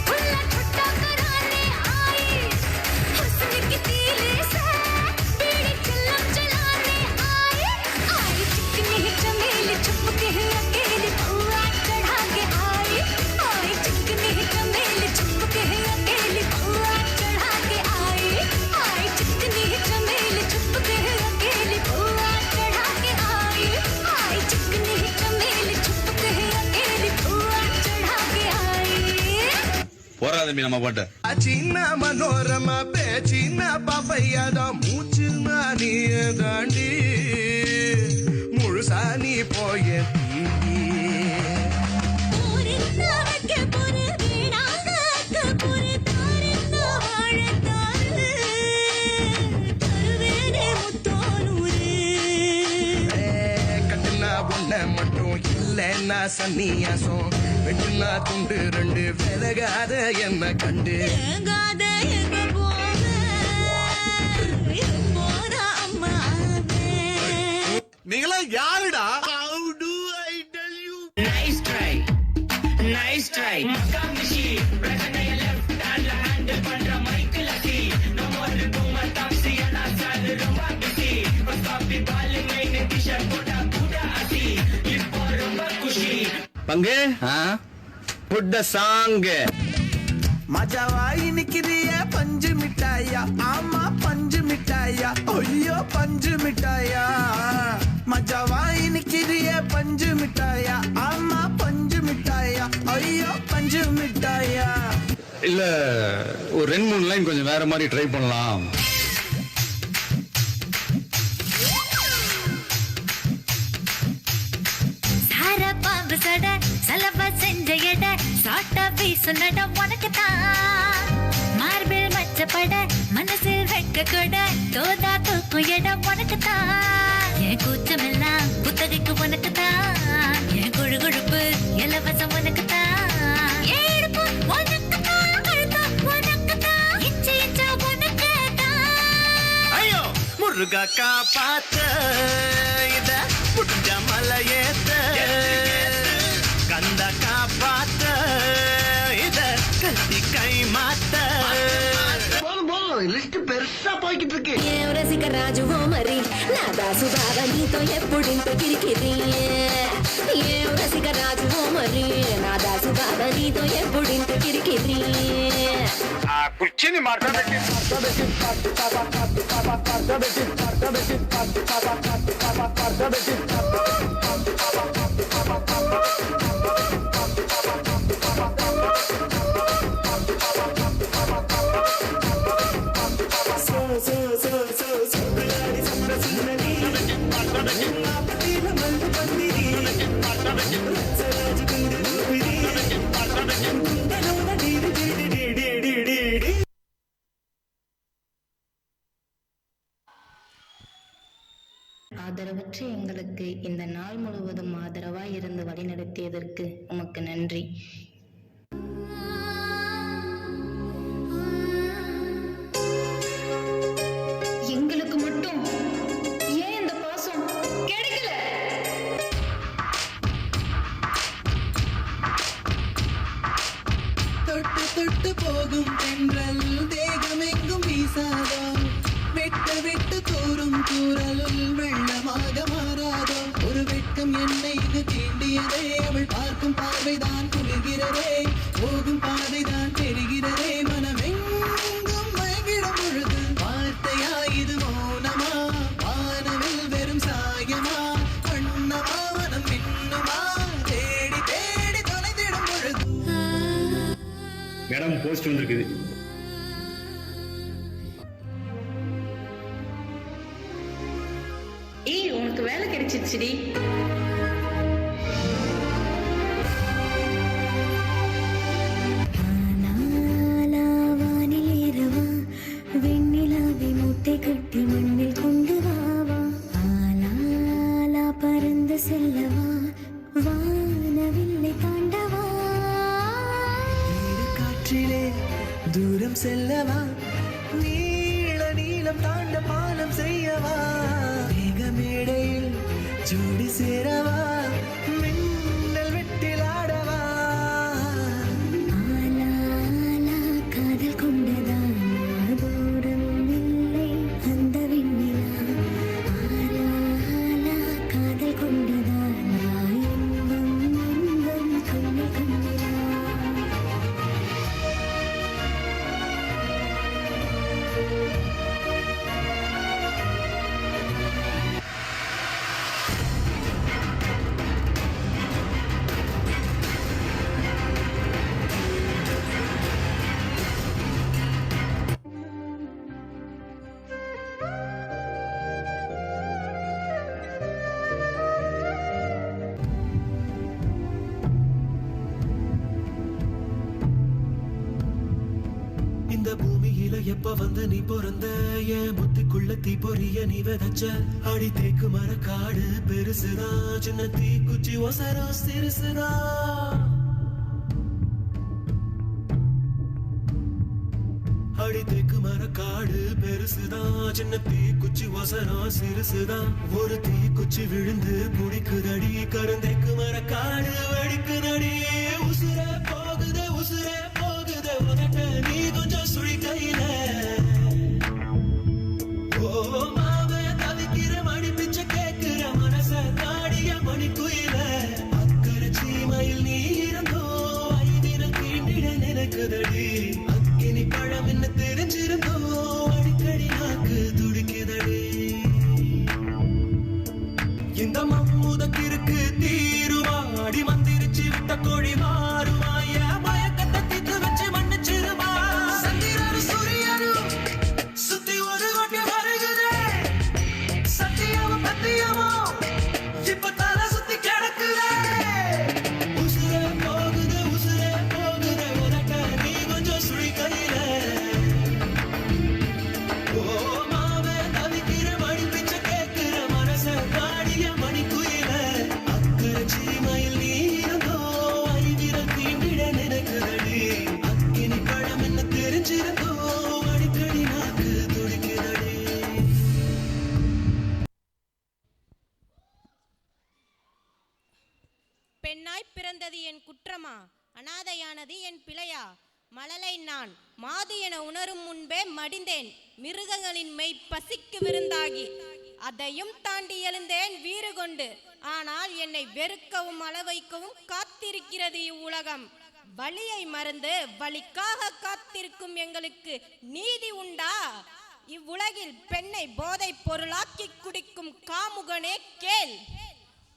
खुला छुट्टा कराने आई हुस्न की तीली से बीड़ी चिल्लम चलाने आई चिकनी चमेली छुप के अकेली बुआ चढ़ा के आई चिकनी चमेली छुप के अकेली बुआ चढ़ा के आई चिकनी चमेली छुप के अकेली बुआ चढ़ा के आई चिकनी चमेली छुप के अकेली बुआ चढ़ा के आई போறா தம்பி நம்ம பாட்டு சின்ன மனோரமா பேச்சின்ன பாப்பையாதான் மூச்சு நீ தாண்டி முழுசா நீ போய ஊரின்னவர்க்கு பொறு வீணாங்கக்கு பொறு தாரின்ன வாழத்தாரு தருவேனே முத்தோனூரு கட்டுனா உன்ன மட்டும் இல்லைன்னா சன்னியாசம் வெட்டுனா துண்டு 2 விலகாத என்ன கண்டு ஏங்காத எங்க போக போன அம்மாவே நீங்களா யாருடா நைஸ் ட்ரை நைஸ் ட்ரை பங்கு புட் த சாங் மஜாவாய் நிக்கிறிய பஞ்சு மிட்டாயா ஆமா பஞ்சு மிட்டாயா ஐயோ பஞ்சு மிட்டாயா மஜாவாய் நிக்கிறிய பஞ்சு மிட்டாயா ஆமா பஞ்சு மிட்டாயா ஐயோ பஞ்சு மிட்டாயா இல்ல ஒரு 2-3 லைன் கொஞ்சம் வேற மாதிரி ட்ரை பண்ணலாம். சார பாம்பு சட சலப செஞ்ச சொன்னட உனக்கு தான் மார்பில் மச்சப்பட மனசில் வெட்க கூட தோதா தூக்கும் இடம் உனக்கு தான் என் கூச்சமெல்லாம் புத்தகைக்கு உனக்கு தான் என் கொழு கொழுப்பு இலவசம் உனக்கு தான் என் இடுப்பு உனக்கு தான் கழுத்து உனக்கு தான் இச்சை இச்சா உனக்கு தான் ஐயோ முருகா காப்பாத்த இத புடிஞ்ச மலையேத்த கந்த காப்பாத்த இத கத்தி கை மாத்த லிஸ்ட் பெருசா போய்கிட்டு இருக்கு రసిక రాజువో మరి నాదా సుధాగా నీతో ఎప్పుడింత కిరికిరి ఏం రసిక రాజువో మరి నాదా సుధాగా నీతో ఎప్పుడింత కిరికిరి ఆ కుర్చీని మార్చబెట్టి ஆதரவற்ற எங்களுக்கு இந்த நாள் முழுவதும் ஆதரவாய் இருந்து வழிநடத்தியதற்கு உமக்கு நன்றி. எங்களுக்கு மட்டும் ஏன் இந்த பாசம் கிடைக்கல? தொட்டு தொட்டு போகும் தென்றல் தேகமெங்கும் வீசாதோ வெட்ட வெட்டு தூரும் தூரலுள் வெள்ளமாக மாறாதோ ஒரு வெட்கம் என்னை இது தீண்டியதே அவள் பார்க்கும் பார்வைதான் குளிர்கிறதே போகும் பாதைதான் தெரிகிறதே மனமெங்கும் மயங்கிடும் பொழுது வார்த்தையா இது மௌனமா வானவில் வெறும் சாயமா வண்ணமா மனம் மின்னுமா தேடி தேடி தொலைந்திடும் பொழுது மேடம் போஸ்ட் வந்துருக்குது. ஏய் உனக்கு வேலை கிடைச்சிருச்சுடி. வெண்ணிலாவை மூட்டை கட்டி மண்ணில் கொண்டு வாவா ஆலாலா பறந்து செல்லவா வானவில்லை தாண்டவா காற்றிலே தூரம் செல்லவா நீள நீளம் தாண்ட பாலம் செய்யவா மேகமேடையில் ஜோடி சேரவா மின்னல் வெட்டில் ஆடவா ஆலாலா காதல் கொண்டதான் தூரம் இல்லை அந்த வெண்ணிலா ஆலாலா காதல் கொண்டதான் இன்பம் இன்பம் கண்ணை கண்ணிலா இந்த பூமியில எப்ப வந்து நீ பிறந்த என் புத்திக்குள்ள தீ பொறிய நீ விதைச்ச அடி தேக்கு மர காடு பெருசுதான் சின்ன தீ குச்சி ஒசரம் சிறுசுதான் அடி தேக்கு மர காடு பெருசுதான் சின்ன தீ குச்சி ஒசரம் சிறுசுதான் ஒரு தீ குச்சி விழுந்து குடிக்குதடி கருந்தேக்கு மர காடு வெடிக்குதடி உசுரே போகுது உதட்ட நீ கொஞ்சம் சுழி கையில ஓ மாவே தவிக்கிற மணி பிச்சை கேட்கிற மனச நாடிய மணி குயில அக்கறை சீமையில் நீ இருந்தோ ஐவிரல் தீண்டிட நினைக்குதடி அக்கினி பழம் என்ன தெரிஞ்சிருந்தோ அடிக்கடி நாக்கு துடிக்குதடி இந்த மம்முதக்கிருக்கு தீ பெண்ணாய் பிறந்தது என் குற்றமா, அனாதையானது என் பிழையா? மழலை நான் மாது என உணரும் முன்பே மடிந்தேன், மிருகங்களின் மெய் பசிக்கு விருந்தாகி. அதையும் தாண்டி எழுந்தேன் வீறு கொண்டு. ஆனால் என்னை வெறுக்கவும் அளவைக்கவும் காத்திருக்கிறது இவ்வுலகம். வலியை மறந்து வலிக்காக காத்திருக்கும் எங்களுக்கு நீதி உண்டா? இவ்வுலகில் பெண்ணை போதை பொருளாக்கி குடிக்கும் காமுகனே கேள்.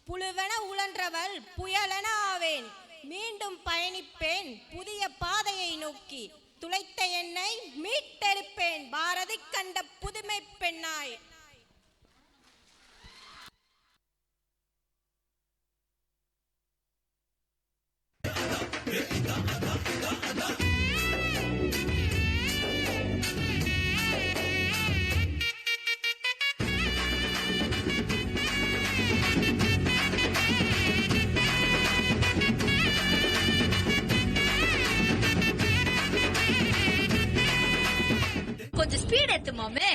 புழுவென உழன்றவள் புயலென ஆவேன், மீண்டும் பயணிப்பேன் புதிய பாதையை நோக்கி. துளைத்த என்னை மீட்டெடுப்பேன் பாரதி கண்ட புதுமை பெண்ணாய். கொஞ்சம் ஸ்பீட் எடுத்து மாமே.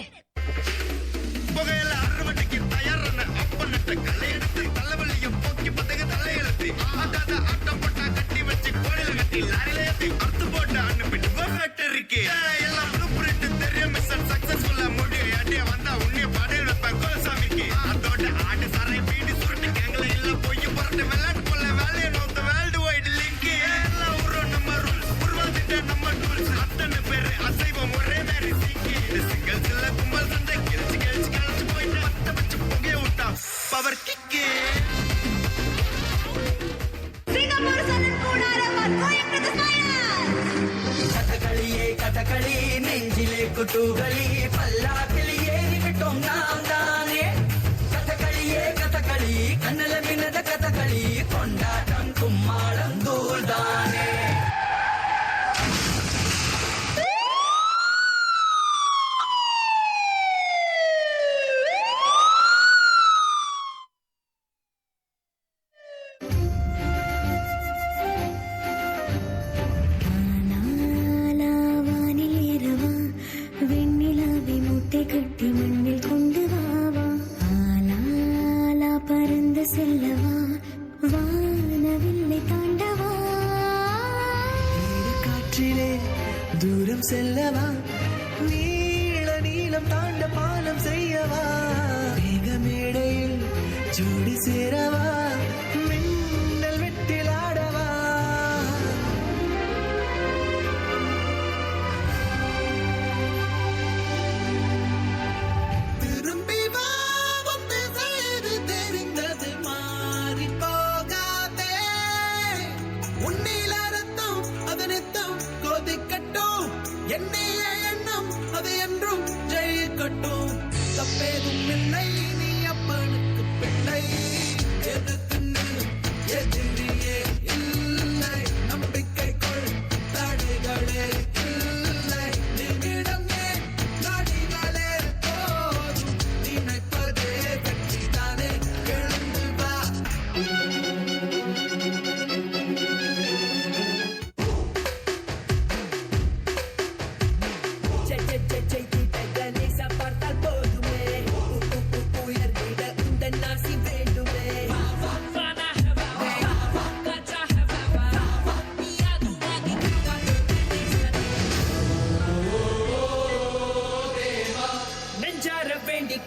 புகையில அறுவடைக்கு தயாரான அப்பனட்ட கலையெடுத்து தலைவலியும் போக்கி பத்தக தலையெழுத்து ஆட்டாத ஆட்டம் போட்டா கட்டி வச்சு கோடையில கட்டி லாரில ஏத்தி அறுத்து போட்டு அனுப்பிட்டு ஃபேக்டரிக்கு எல்லாம் ப்ளூ பிரிண்ட் தெரியும் மிஷன் சக்சஸ்ஃபுல்லா முடியும். அடியே வந்தா உன்னைய பாடையில வைப்பேன் கோலசாமிக்கு. அதோட ஆடு சாரை பீடி சுருட்டு கேங்கல இல்ல போய் புரட்டு விளையாட்டு போல வேலையை நோத்த வேர்ல்டு வைடு லிங்க். எல்லாம் உருவம் நம்ம ரூல்ஸ், உருவாதிட்ட நம்ம டூல்ஸ். அத்தனை பேரு அசைவம் ஒரே மாதிரி சிங்கி. சிங்கிள் சில்ல கும்பல் சந்தை கிழிச்சு கிழிச்சு கழிச்சு போயிட்டு பத்த வச்சு புகைய விட்டா பவர் கிக்கு. சிங்கப்பூர் சலன் கூடாரவர் கோயம்புத்தூர் ஸ்மைலர்ஸ். கதகளியே கதகளி நெஞ்சிலே குட்டுகளி பல்லாக்கில் ஏறி விட்டோம் நாம் தானே. கதகளியே கதகளி கண்ணல மின்னத கதகளி கொண்டாட்டம் கும்மாளம் தூள் தானே. கட்டி மண்ணில் கொண்டு வாவா, ஆலாலா பறந்து செல்லவா, வானவில்லை தாண்டவா. காற்றிலே தூரம் செல்லவா, நீள நீளம் தாண்ட பாலம் செய்யவா, மேகமேடையில் ஜோடி சேரவா, மின்னல் வெட்டில் ஆடவா. என்னைய எண்ணம் அது என்றும் ஜெயிக்கட்டும். தப்பேதும் இல்லை நீ அப்பனுக்கு பிள்ளை. எதிர்த்து எதிரியே இல்லை, நம்பிக்கைக்குள் தடைகளே இல்லை. நிமிடம் ஏன் நடிகளே போதும், நினைப்பதே வெற்றிதானே. எழுந்து வா.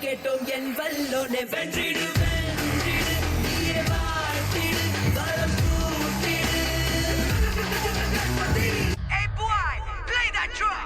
கேட்டோம் என் வல்லோனே வென்றிடுவேன். நீயே வாழ்த்திடு வரம் கூட்டிடு. Hey boy, play that drum.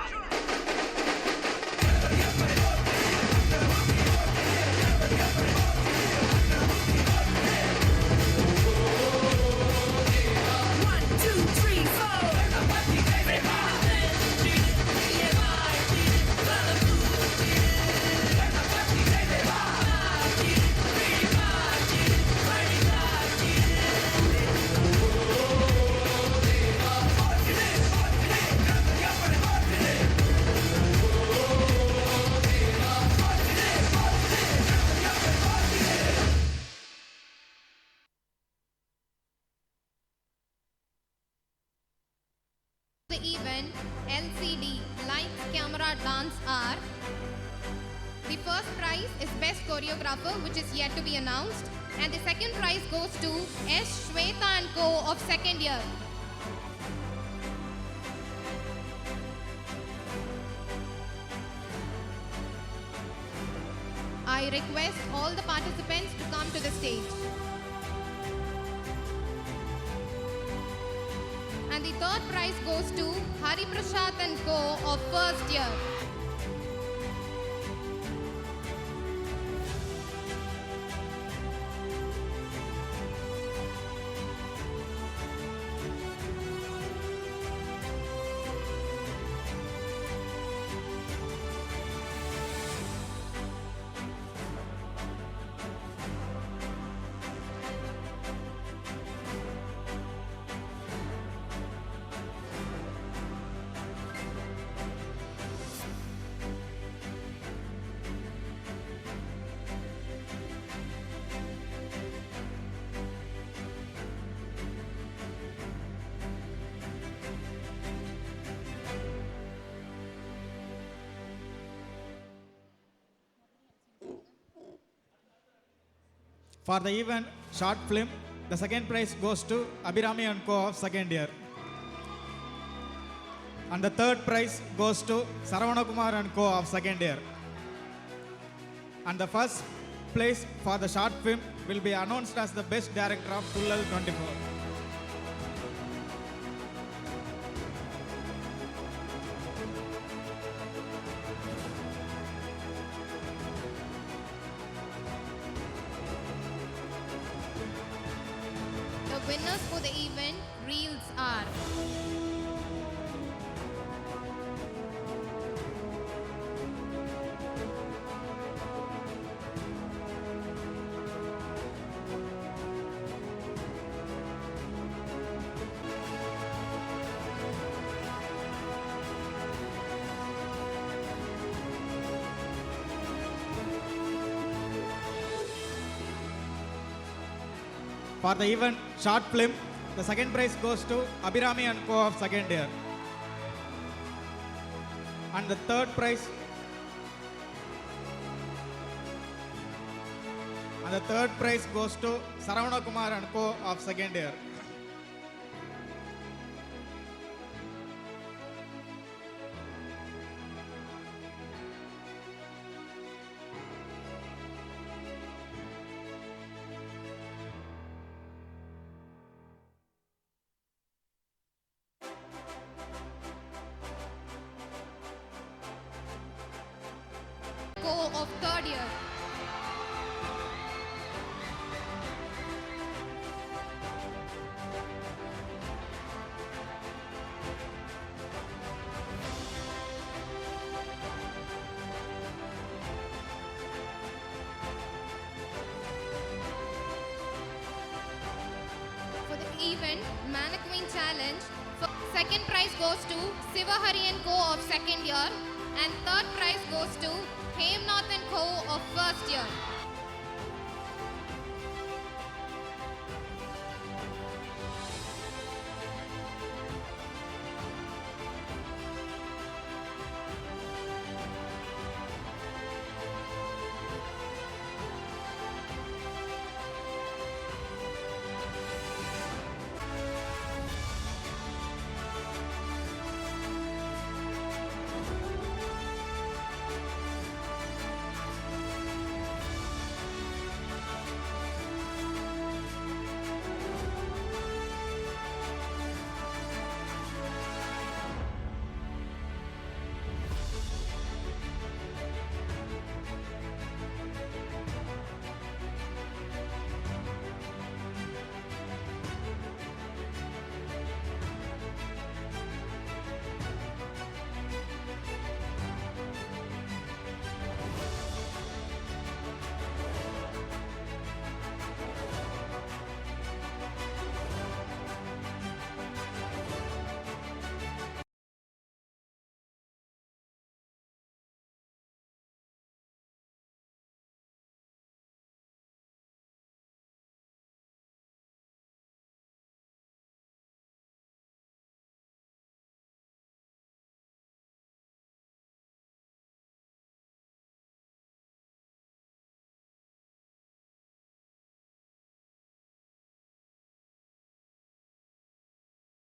The event LCD Lights Camera Dance are: the first prize is Best Choreographer, which is yet to be announced. And the second prize goes to S. Shweta and Co. of second year. I request all the participants to come to the stage. And the third prize goes to Hari Prasad and Co. of first year. For the event short film, the second prize goes to Abhirami and Co. of second year. And the third prize goes to Saravana Kumar and Co. of second year. And the first place for the short film will be announced as the best director of Tullal 24. The winners for the event reels are For the event short film, the second prize goes to Abhirami and Co. of second year. And the third prize goes to Saravana Kumar and Co. of second year. Co. of third year. For the event Mannequin Challenge, second prize goes to Sivahari and Co. of second year, and third prize goes to Hemnath and Co. of first year.